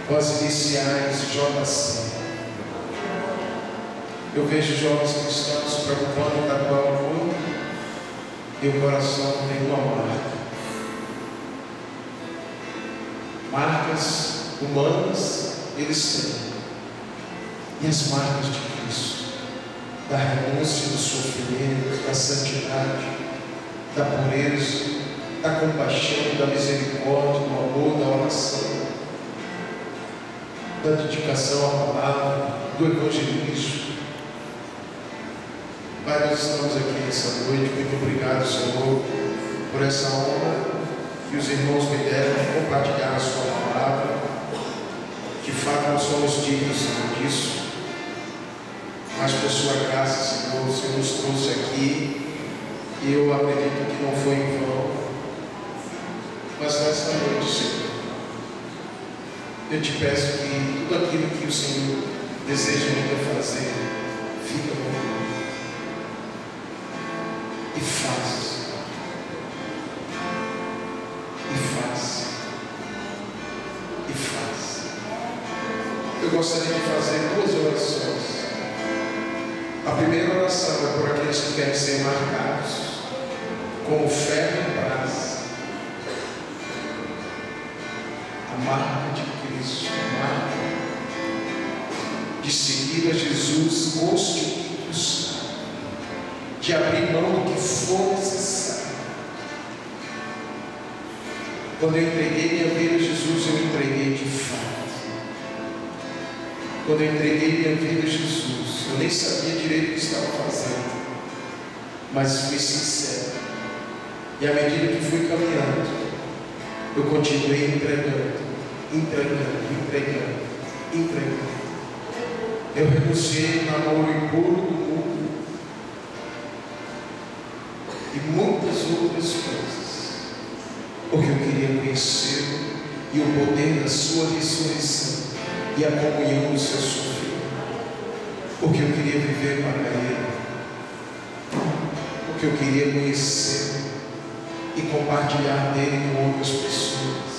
com as iniciais JC. Eu vejo jovens cristãos se preocupando com o amor e o coração tem uma marca. Marcas humanas eles têm. E as marcas de Cristo, da renúncia, do sofrimento, da santidade, da pureza, da compaixão, da misericórdia, do amor, da oração, da dedicação à palavra, do evangelismo. Pai, nós estamos aqui nessa noite. Muito obrigado, Senhor, por essa honra que os irmãos me deram de compartilhar a sua palavra. De fato, nós somos dignos disso, mas por sua graça, Senhor, o Senhor nos trouxe aqui, e eu acredito que não foi em vão. Mas nesta noite, Senhor, eu te peço que tudo aquilo que o Senhor deseja ainda fazer, fica comigo e faça. Eu gostaria de fazer duas orações. A primeira oração é por aqueles que querem ser marcados como ferro em brasa. A marca de Cristo, a marca de seguir a Jesus, constituídos, de abrir mão do que for necessário. Quando eu entreguei minha vida a Jesus, eu entreguei de fato. Quando eu entreguei minha vida a Jesus, eu nem sabia direito o que estava fazendo, mas fui sincero. E à medida que fui caminhando, eu continuei entregando. Eu renunciei ao namoro impuro do mundo e muitas outras coisas, porque eu queria conhecê-lo e o poder da sua ressurreição e a comunhão do seu sofrimento, porque eu queria viver para Ele, porque eu queria conhecê-lo e compartilhar dele com outras pessoas.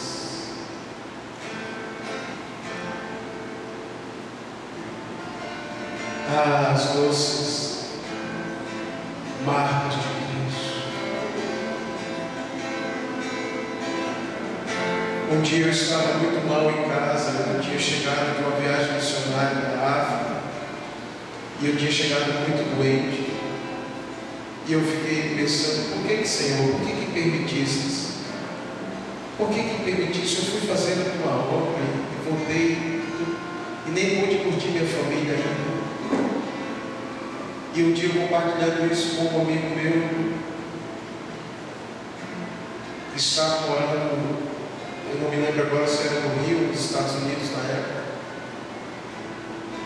As doces marcas de Cristo. Um dia eu estava muito mal em casa. Eu tinha chegado de uma viagem missionária da África e eu tinha chegado muito doente. E eu fiquei pensando: por que, Senhor, por que permitiste? Por que permitiste? Eu fui fazendo uma obra e voltei e nem pude curtir minha família ainda. E um dia compartilhando isso com um amigo meu que estava morando, eu não me lembro agora se era no Rio, nos Estados Unidos na época.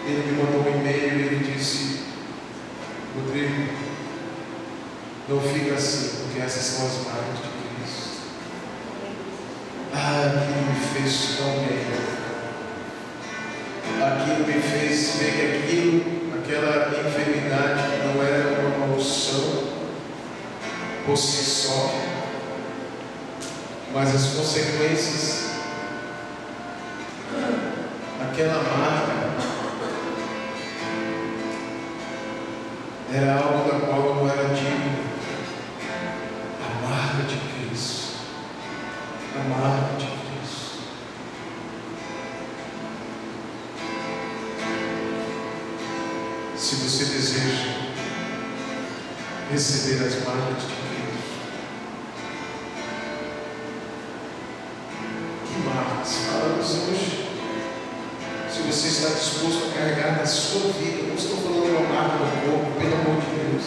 Ele me mandou um e-mail e ele disse: Rodrigo, não fica assim, porque essas são as marcas de Cristo. Aquilo me fez tão bem. Aquilo me fez ver que aquela enfermidade não era uma maldição por si só, mas as consequências daquela marca Era algo da qual eu não era digno. A marca de Cristo. A marca de Cristo. Se você deseja receber as marcas de Cristo, que marcas? Falamos hoje. Se você está disposto a carregar na sua vida, não estou falando de uma marca no corpo, pelo amor de Deus.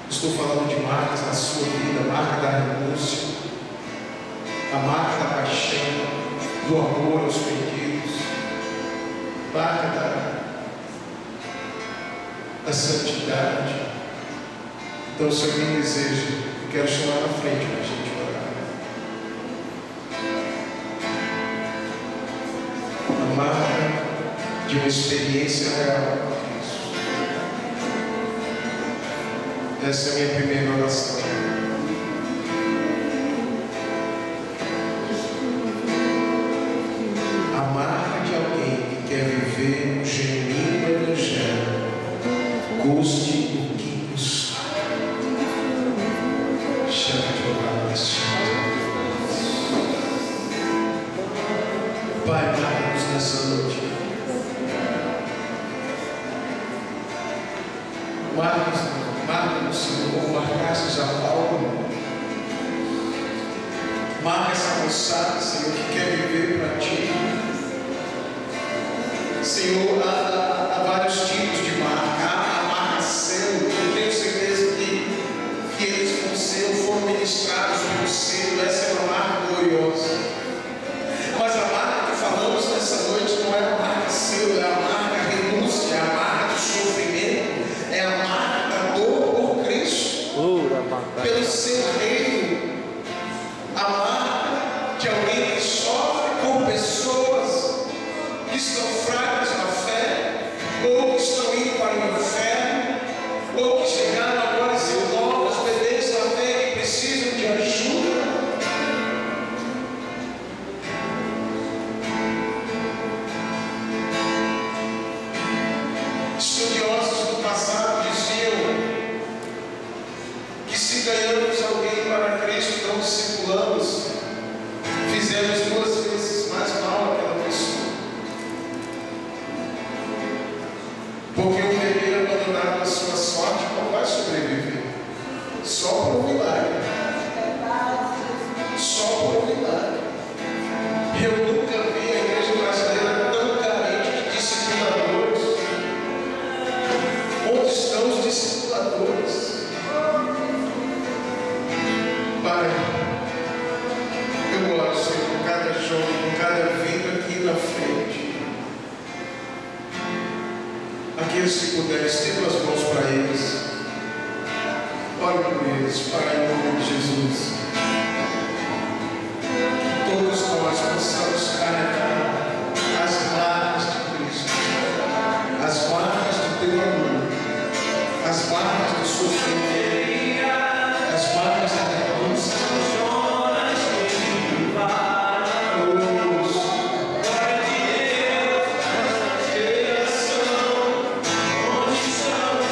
Estou falando de marcas na sua vida, a marca da renúncia, a marca da paixão, do amor aos perdidos, marca da santidade. Então, se alguém deseja, eu quero chamar na frente para a gente orar. A marca de uma experiência real com Cristo. Essa é a minha primeira oração. A marca de alguém que quer viver um genuíno evangelho, custe o que custar. Chama de orar neste Pai, marca-nos nessa noite. Marca-nos, Senhor, como marcastes a Paulo. Marca essa moçada, Senhor, que quer viver para Ti. Senhor, há vários tipos de marca. Há a marca selo. Eu tenho certeza que eles com selo foram ministrados pelo selo. Essa é uma marca gloriosa. Mas a marca que falamos nessa noite não é a marca selo, é a marca renúncia, é a marca do sofrimento, é a marca da dor por Cristo, pelo seu reino. A marca de alguém que sofre por pessoas que estão fracas na fé, ou que estão indo para o inferno, ou que chegaram agora a ser novos bebês na fé que precisam de ajuda. Estudiosos do passado diziam que se ganhamos alguém para Cristo, não discipulamos, fizemos 2 vezes mais mal àquela pessoa. Porque o bebê abandonado à sua sorte não vai sobreviver. Só por um milagre. Só por um milagre. Eu nunca vi a igreja brasileira tão carente de discipuladores. Onde estão os discipuladores? Pai, eu oro, Senhor, por cada jovem, por cada vida aqui na frente. Aqueles que puderem, estenda as mãos para eles. Ore por eles, Pai, em nome de Jesus. Que todos nós possamos carregar as marcas de Cristo, as marcas do Teu amor, as marcas do sofrimento, as marcas da renúncia. Onde estamos,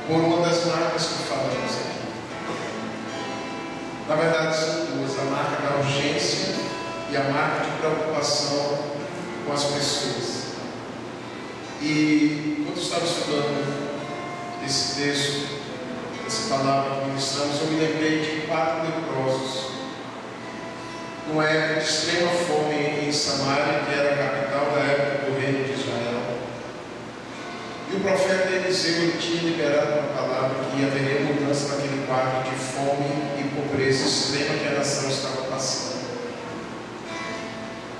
por uma das marcas que falamos aqui. Na verdade, são duas: a marca da urgência e a marca de preocupação com as pessoas. E quando eu estava estudando esse texto, essa palavra que ministramos, eu me lembrei de 4 leprosos numa época de extrema fome em Samaria, que era a capital da época do reino de Israel. E o profeta Eliseu, ele tinha liberado uma palavra que haveria mudança naquele quadro de fome e pobreza extrema que a nação estava passando.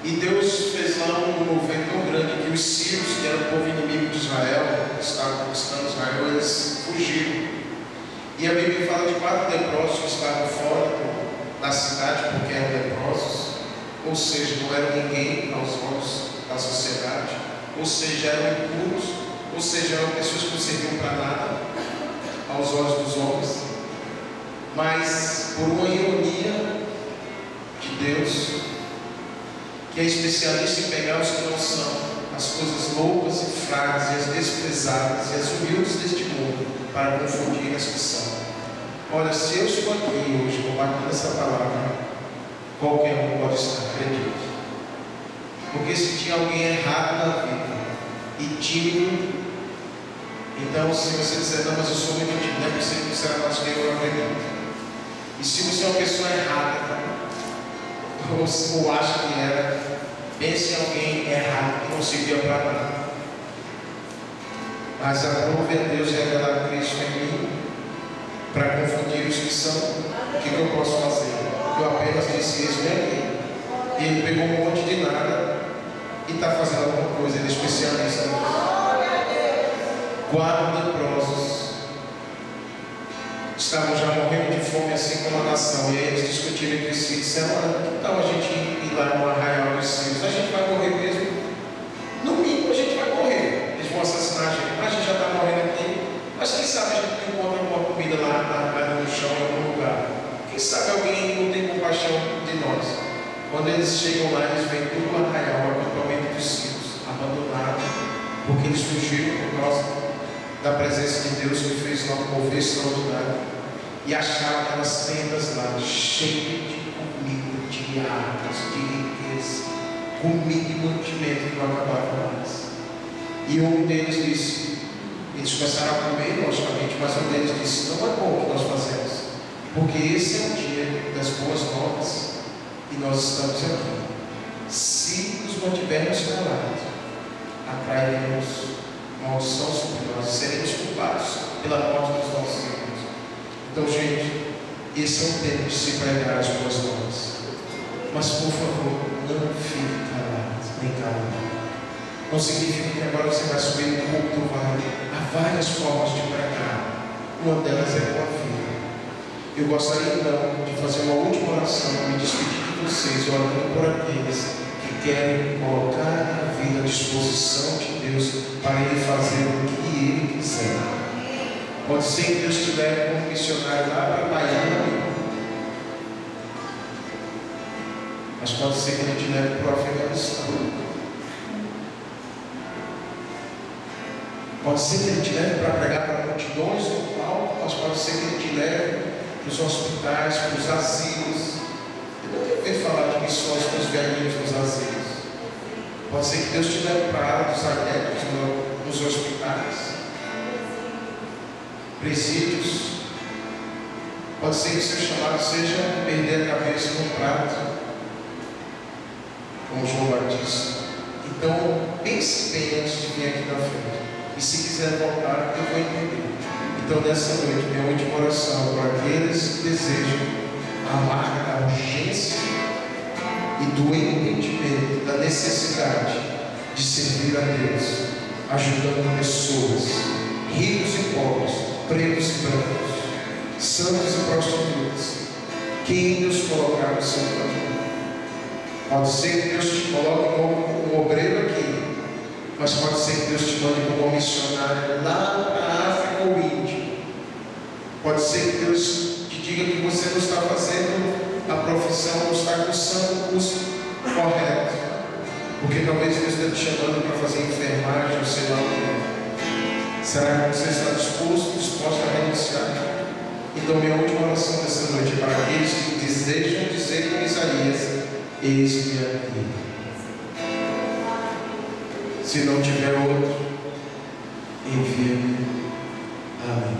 E Deus fez lá um mover tão grande que os sírios, que eram o povo inimigo de Israel, que estavam conquistando Israel, eles fugiram. E a Bíblia fala de 4 leprosos que estavam fora da cidade porque eram leprosos, ou seja, não eram ninguém aos olhos da sociedade, ou seja, eram impuros, ou seja, eram pessoas que não serviam para nada aos olhos dos homens. Mas, por uma ironia de Deus, que é especialista em pegar os que não são, as coisas loucas e fracas e as desprezadas e as humildes deste mundo, para confundir as que são. Olha, se eu estou aqui hoje compartilhando essa palavra, qualquer um pode estar, acredito. Porque se tinha alguém errado na vida e tímido, então se você disser, não, mas eu sou muito tímido, não é possível que você que eu acredito. E se você é uma pessoa errada, ou acha que era, pense em alguém errado que não servia para nada. Mas aprove a Deus revelar Cristo em mim para confundir os que são. O que eu posso fazer? Eu apenas disse isso aqui. E ele pegou um monte de nada e está fazendo alguma coisa. Ele é especialista nisso. 4 leprosos estavam já morrendo de fome, assim como a nação. E aí eles discutiram entre si, disseram, que tal a gente ir lá no arraial dos sírios? A gente vai morrer mesmo? No mínimo a gente vai morrer. Eles vão assassinar a gente, mas a gente já está morrendo aqui. Mas quem sabe a gente não encontra alguma comida lá no chão em algum lugar? Quem sabe alguém não tem compaixão de nós? Quando eles chegam lá, eles veem todo o arraial, o acampamento dos sírios, abandonado, porque eles fugiram por causa da presença de Deus que fez um mover extraordinário. E acharam aquelas tendas lá, cheias de comida, de armas, de riqueza, comida e mantimento que não acabava mais. E um deles disse, eles começaram a comer, logicamente, mas um deles disse, não é bom o que nós fazemos, porque esse é o dia das boas novas e nós estamos aqui. Se nos mantivermos calados, atrairemos maldição sobre nós e seremos culpados pela morte dos nossos irmãos. Então, gente, esse é o tempo de se pregar as boas novas. Mas, por favor, não fique calado, nem calado. Não significa que agora você vai subir no púlpito, há várias formas de pregar. Uma delas é com a vida. Eu gostaria, então, de fazer uma última oração, me despedir de vocês, orando por aqueles que querem colocar a vida à disposição de Deus para Ele fazer o que Ele quiser. Pode ser que Deus te leve como missionário lá para Miami, mas pode ser que Ele te leve para o Afeganistão. Pode ser que Ele te leve para pregar para multidões no palco, mas pode ser que Ele te leve para os hospitais, para os asilos. Eu não tenho que falar de missões para os velhinhos nos asilos. Pode ser que Deus te leve para a área dos adeptos nos hospitais, presídios. Pode ser que o seu chamado seja perder a cabeça no prato, como João Batista. Então, pense bem antes de vir aqui na frente. E se quiser voltar, eu vou entender. Então, nessa noite, minha última oração para aqueles que desejam a marca da urgência e do entendimento da necessidade de servir a Deus, ajudando pessoas, ricos e pobres, pretos e brancos, santos e prostitutas, quem Deus colocar no seu caminho. Pode ser que Deus te coloque como um obreiro aqui, mas pode ser que Deus te mande como um missionário lá para a África ou Índia. Pode ser que Deus te diga que você não está fazendo a profissão, não está cursando o curso correto, porque talvez Deus esteja te chamando para fazer enfermagem ou sei lá o que. Será que você está disposta a renunciar? Então, minha última oração dessa noite é para aqueles que desejam dizer com Isaías: eis-me aqui. Se não tiver outro, envia-me a mim.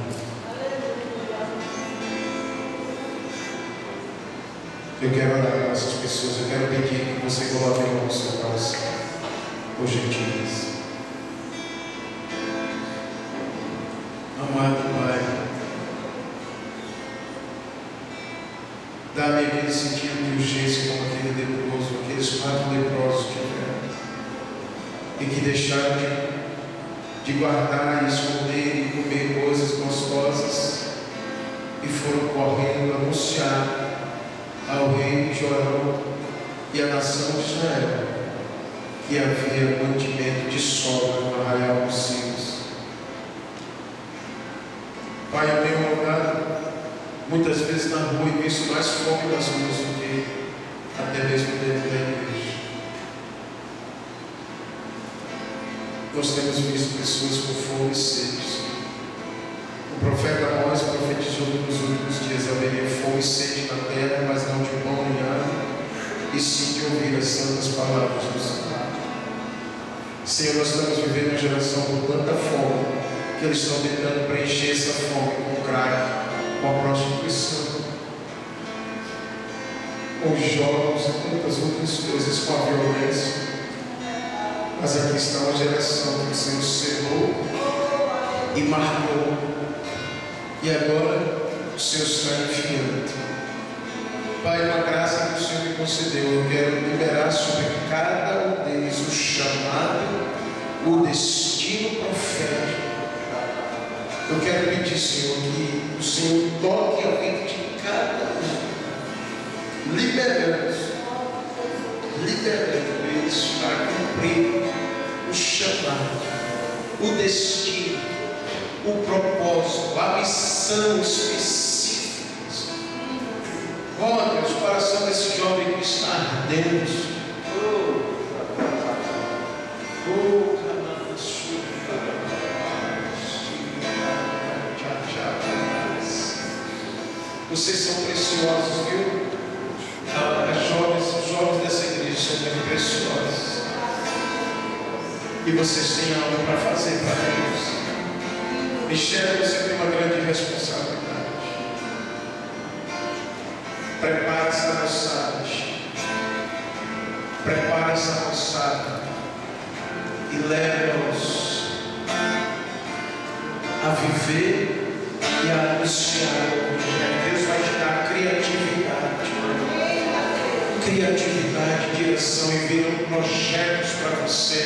Eu quero orar com essas pessoas. Eu quero pedir que você coloque a mão no seu coração, por gentileza. Amado Pai, dá-me aquele sentido de urgência como aquele leproso, aqueles 4 leprosos tiveram, e que deixaram de guardar, esconder e comer coisas gostosas, e foram correndo anunciar ao rei Jorão e à nação de Israel que havia mantimento de sobra no arraial dos cimos. Pai, eu tenho orado muitas vezes na rua e visto mais fome nas ruas do que até mesmo dentro da igreja. Nós temos visto pessoas com fome e sede. O profeta Amós profetizou que nos últimos dias haveria fome e sede na terra, mas não de pão nem água, e sim de ouvir as santas palavras do Senhor. Senhor, nós estamos vivendo uma geração com tanta fome, que eles estão tentando preencher essa fome com o crack, com a prostituição, com os jogos e tantas outras coisas, com a violência. Mas aqui está uma geração que o Senhor selou e marcou, e agora o Senhor está enviando. Pai, uma graça que o Senhor me concedeu, eu quero liberar sobre cada um deles o chamado, o destino profético. Eu quero pedir, Senhor, que o Senhor toque a mente de cada um, liberando eles para cumprir o chamado, o destino, o propósito, a missão específica. Olha, o coração desse jovem que está ardendo. Vocês são preciosos, viu? Os jovens dessa igreja são muito preciosos. E vocês têm algo para fazer para Deus. Michel, você tem uma grande responsabilidade. Prepare essa moçada. Prepare essa moçada. E leve-os a viver e a anunciar o Evangelho. Deus vai te dar criatividade, direção, e virão projetos para você.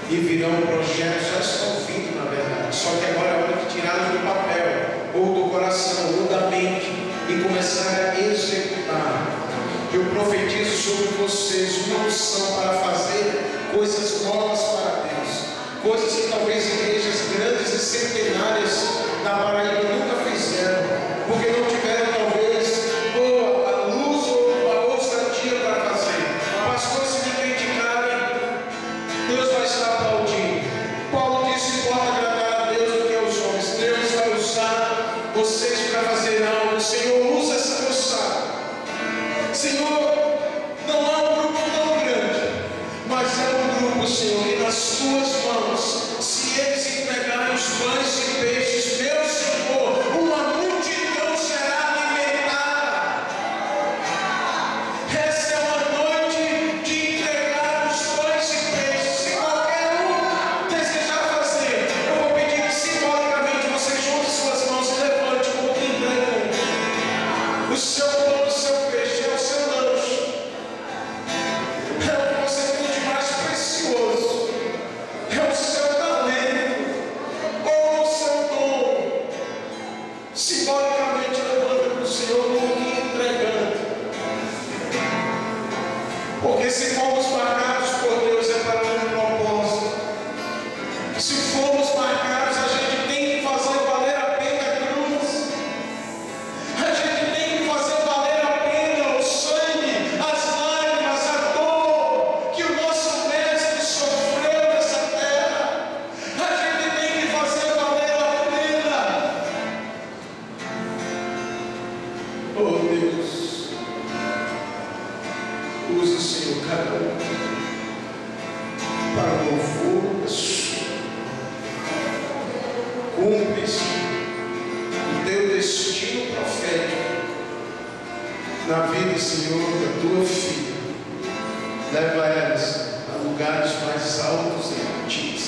E virão projetos, já estão vindo na verdade. Só que agora é hora de tirá-los do papel, ou do coração, ou da mente, e começar a executar. Eu profetizo sobre vocês uma unção para fazer coisas novas para Deus. Coisas que talvez igrejas grandes e centenárias da Paraíba nunca fizeram, porque não tiveram talvez a luz ou a ousadia para fazer. Pastor, se me criticarem, Deus vai estar aplaudindo. Paulo disse: pode agradar a Deus do que aos homens. Deus vai usar vocês para fazer algo. Senhor, usa essa moçada. Senhor, não há um grupo tão grande, mas é um grupo, Senhor, que nas tuas mãos, se eles entregarem os pães e peixes, meu Senhor, uma multidão será alimentada. Essa é uma noite de entregar os pães e peixes. Se qualquer um desejar fazer, eu vou pedir que simbolicamente você junte suas mãos e levante como quem entrega o seu pão, o seu peixe, é o seu lanche. É o que você tem de mais precioso. É o seu talento ou o seu dom. Simbolicamente levanta para o Senhor como que entregando. Porque se fomos marcados por Deus é para um propósito. Se fomos marcados, a gente tem que fazer valer a pena a cruz. A gente tem que fazer valer a pena o sangue, as lágrimas, a dor que o nosso mestre sofreu nessa terra. A gente tem que fazer cumpres o teu destino profético na vida, Senhor, da tua filha. Leva elas a lugares mais altos em ti.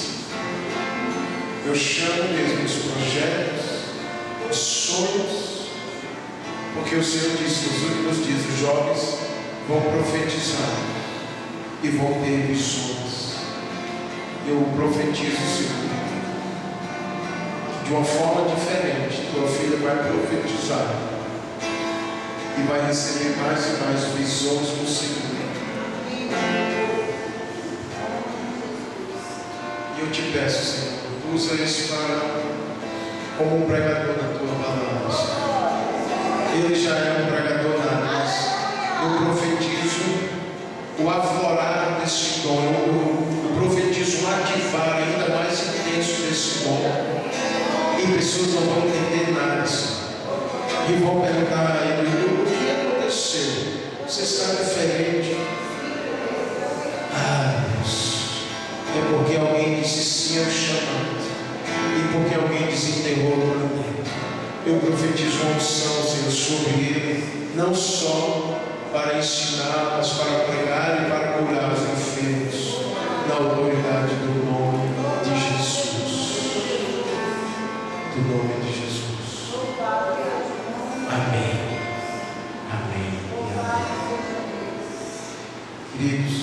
Eu chamo mesmo os projetos, os sonhos, porque o Senhor disse nos últimos dias: os jovens vão profetizar e vão ter visões. Eu profetizo, Senhor, de uma forma diferente. Tua filha vai profetizar e vai receber mais e mais visões do Senhor. E eu te peço, Senhor, usa isso como um pregador na tua palavra, Senhor. Ele já é um pregador na nós. Eu profetizo o aflorar desse dom. Eu profetizo um ativar ainda mais intenso desse dom. E pessoas não vão entender nada, Senhor. E vão perguntar a ele: o que aconteceu? Você está diferente? Deus, é porque alguém disse sim ao chamado. E porque alguém desenterrou lá dentro. Eu profetizo uma unção, Senhor, sobre ele, não só para ensinar, mas para pregar e para curar os enfermos, na autoridade do nome de Jesus. Do nome de Jesus. Amém. Amém e amém. Queridos,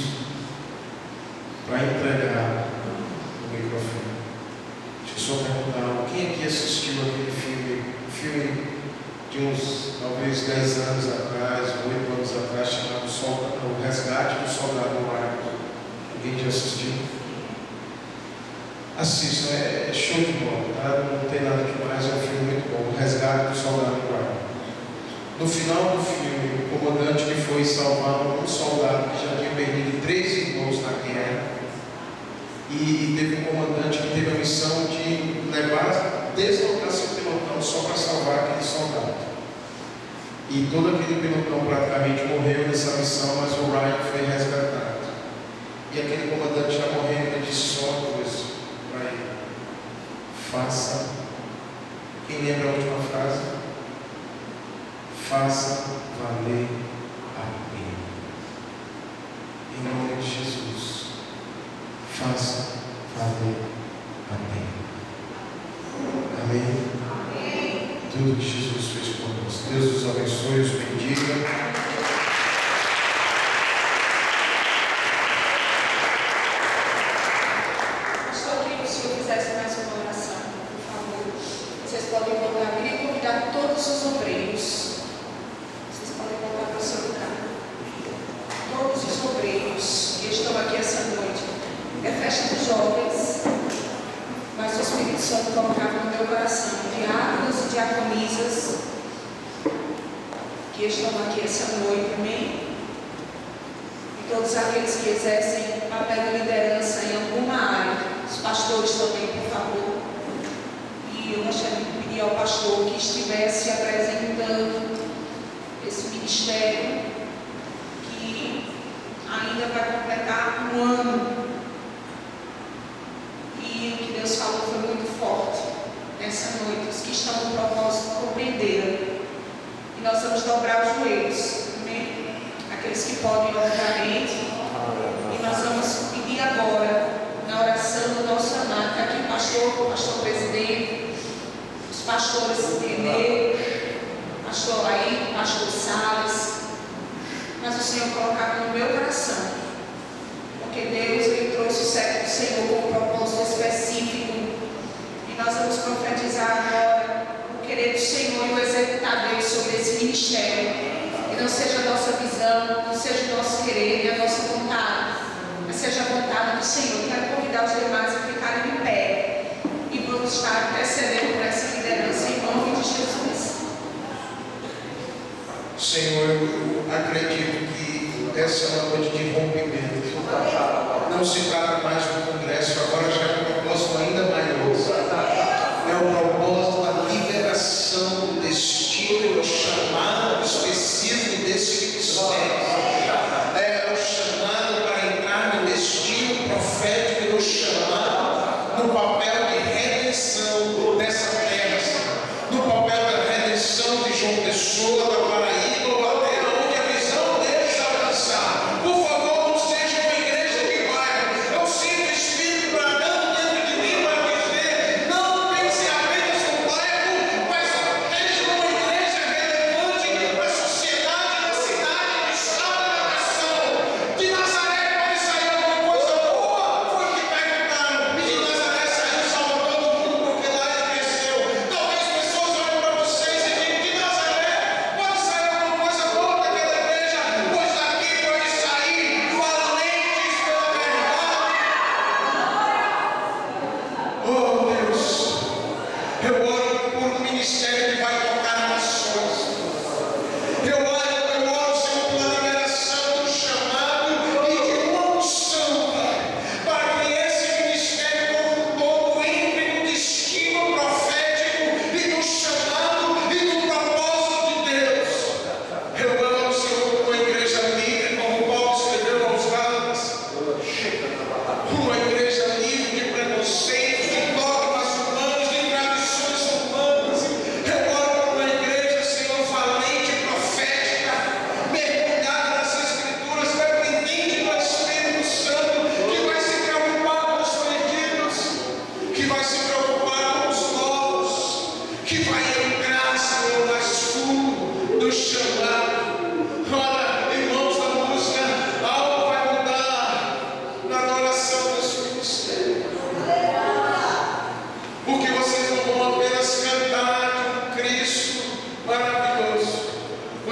para entregar o microfone, deixa eu só perguntar: quem aqui assistiu aquele filme de uns, talvez 10 anos atrás, 8 anos atrás, chamado O Resgate do Soldado Ryan? Alguém já assistiu? Assistam, é show de bola, tá? Não tem nada demais, é um filme muito bom. O Resgate do Soldado Ryan. No final do filme, o comandante que foi salvar um soldado que já tinha perdido 3 irmãos na guerra, e teve um comandante que teve a missão de deslocar seu pelotão só para salvar aquele soldado. E todo aquele pelotão praticamente morreu nessa missão, mas o Ryan foi resgatado. E aquele comandante já morrendo, ele disse só uma coisa para ele: faça. Quem lembra a última frase? Faça valer a pena. Em nome de Jesus, faça valer a pena. Amém? Amém. Tudo que Jesus fez por nós. Deus os abençoe e os bendiga. Podem voltar ali e convidar todos os obreiros. Vocês podem voltar para o seu lugar. Todos os obreiros que estão aqui essa noite. É festa dos jovens, mas o Espírito Santo colocava no meu coração diáconos e diaconisas que estão aqui essa noite, amém? E todos aqueles que exercem papel de liderança em alguma área. Os pastores também, por favor. E eu gostaria de pedir ao pastor que estivesse apresentando esse ministério que ainda vai completar um ano. E o que Deus falou foi muito forte nessa noite. Os que estão no propósito compreenderam. E nós vamos dobrar os joelhos, amém? Aqueles que podem, obviamente. E nós vamos pedir agora, na oração do nosso amado, está aqui o pastor presidente, os pastores Renê, pastor aí, pastor Salles, mas o Senhor colocava no meu coração, porque Deus ele trouxe o servo do Senhor com um propósito específico, e nós vamos profetizar agora o querer do Senhor e o executar Deus sobre esse ministério, que não seja a nossa visão, não seja o nosso querer e a nossa vontade, mas seja a vontade do Senhor. Quero convidar os demais a ficarem de pé e vamos estar intercedendo por essa liderança em nome de Jesus. Senhor, eu acredito que essa é uma noite de rompimento. Não se trata mais do congresso, agora já é um propósito ainda maior. É o propósito da liberação do destino e do chamado específico desse ministério. É o chamado para entrar no destino profético e no chamado, no papel de redenção dessa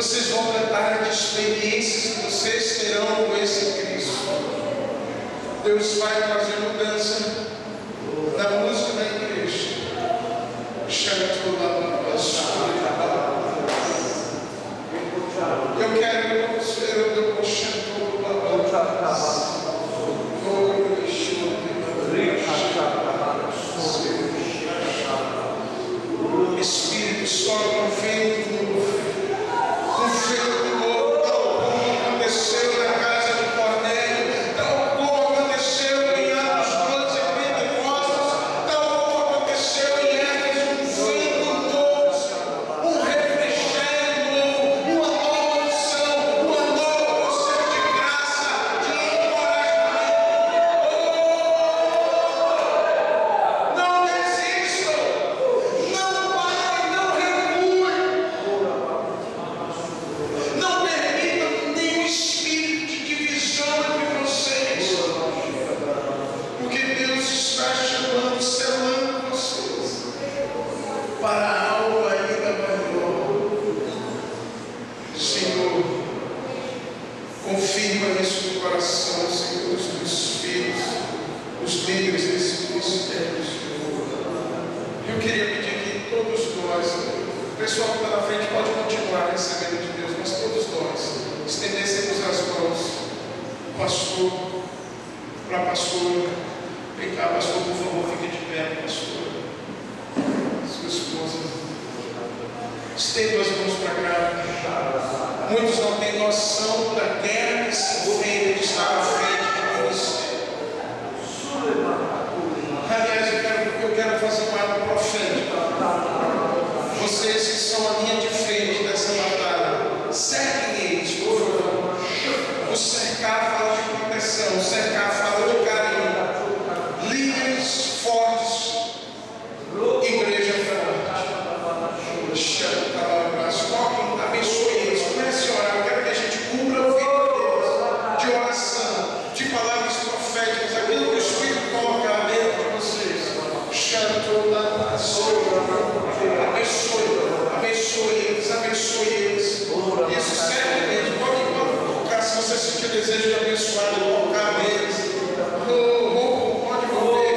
Vocês vão cantar de experiências que vocês terão com esse Cristo. Deus vai trazer mudança na música da igreja. Eu quero ser o teu Espírito, sobe um vento novo. Um vento novo, tal como aconteceu na casa de Cornélio, tal como aconteceu em Atos 12 e Pentecostes, tal como aconteceu em Éfeso, um vento novo, um refrigério novo, uma nova unção, uma nova unção de graça, de encorajamento. Não desistam, não parem, não recuem. Não permitam nenhum espírito de divisão entre vocês, porque Deus está chamando, selando vocês para algo ainda maior. Senhor, confirma isso no coração, Senhor, dos teus filhos, os líderes desse ministério, Senhor. Eu queria pedir que todos nós, o pessoal que está na frente pode continuar recebendo de Deus, mas todos nós estendêssemos as mãos, pastor, para a pastora. Vem cá, pastor, por favor, fique de pé, pastor. Sua esposa. Estenda as mãos para cá. Muitos não têm noção da guerra que se enfrenta de estar à frente do ministério. Aliás, eu quero fazer um ato profético. Vocês que são a linha de frente dessa batalha, cerquem eles, por favor. O cercar fala de proteção, o cercar fala de carinho. Líderes fortes, igreja forte. Toquem, abençoe eles. Comece a orar. Eu quero que a gente cubra o vídeo deles de oração, de palavras proféticas, aquilo que o Espírito coloca dentro de vocês. Abençoe eles, abençoe eles. Isso serve mesmo. Pode colocar, se você sentir desejo de abençoar, de colocar neles. Pode mover.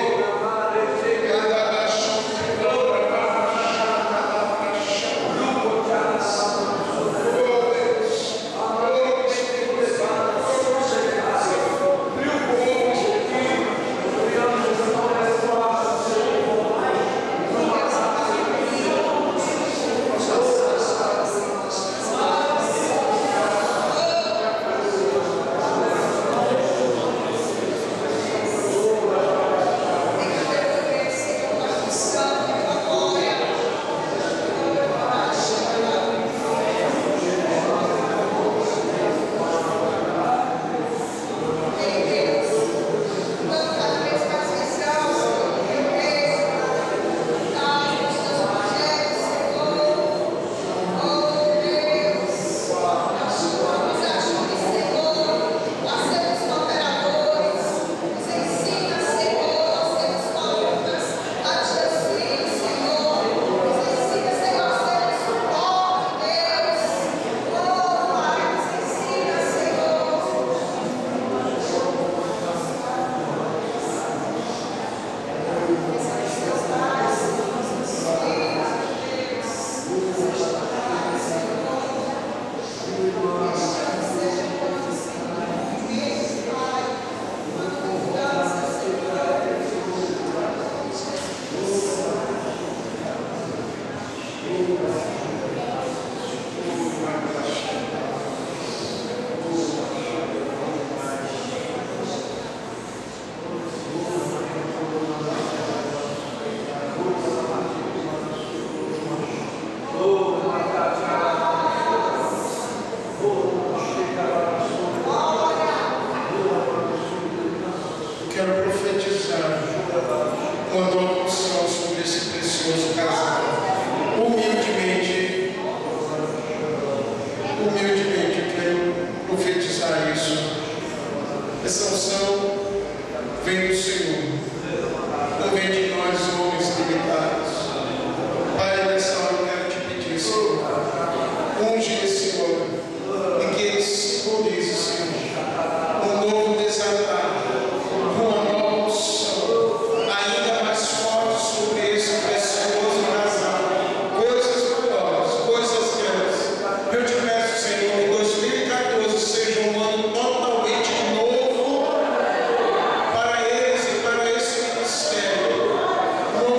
Quero profetizar uma nova unção sobre esse precioso casal. Humildemente, eu quero profetizar isso. Essa unção vem do Senhor, não vem de nós, homens limitados. Pai, nessa hora eu quero te pedir, Senhor, unge esse homem.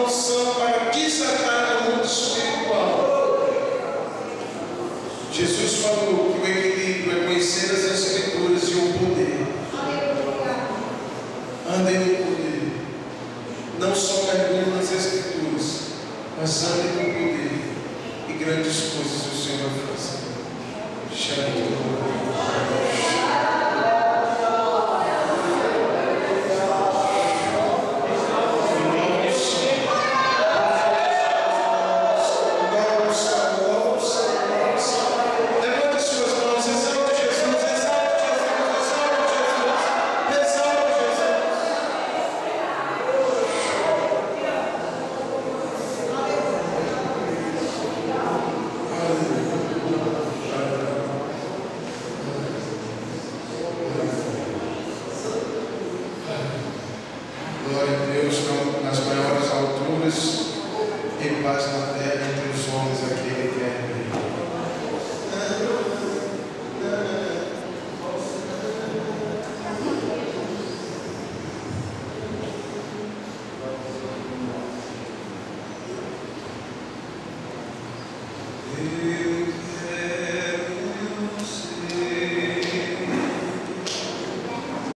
unção para desatar no mundo espiritual. Jesus falou que o equilíbrio é conhecer as Escrituras e o poder. Andem no poder. Não só mergulhem nas Escrituras, mas andem no poder. E grandes coisas o Senhor vai fazer. Levante suas mãos, exalte Jesus, exalte Jesus, exalte Jesus, exalte Jesus. Glória a Deus nas maiores alturas e paz na terra entre os homens aquele que é rei.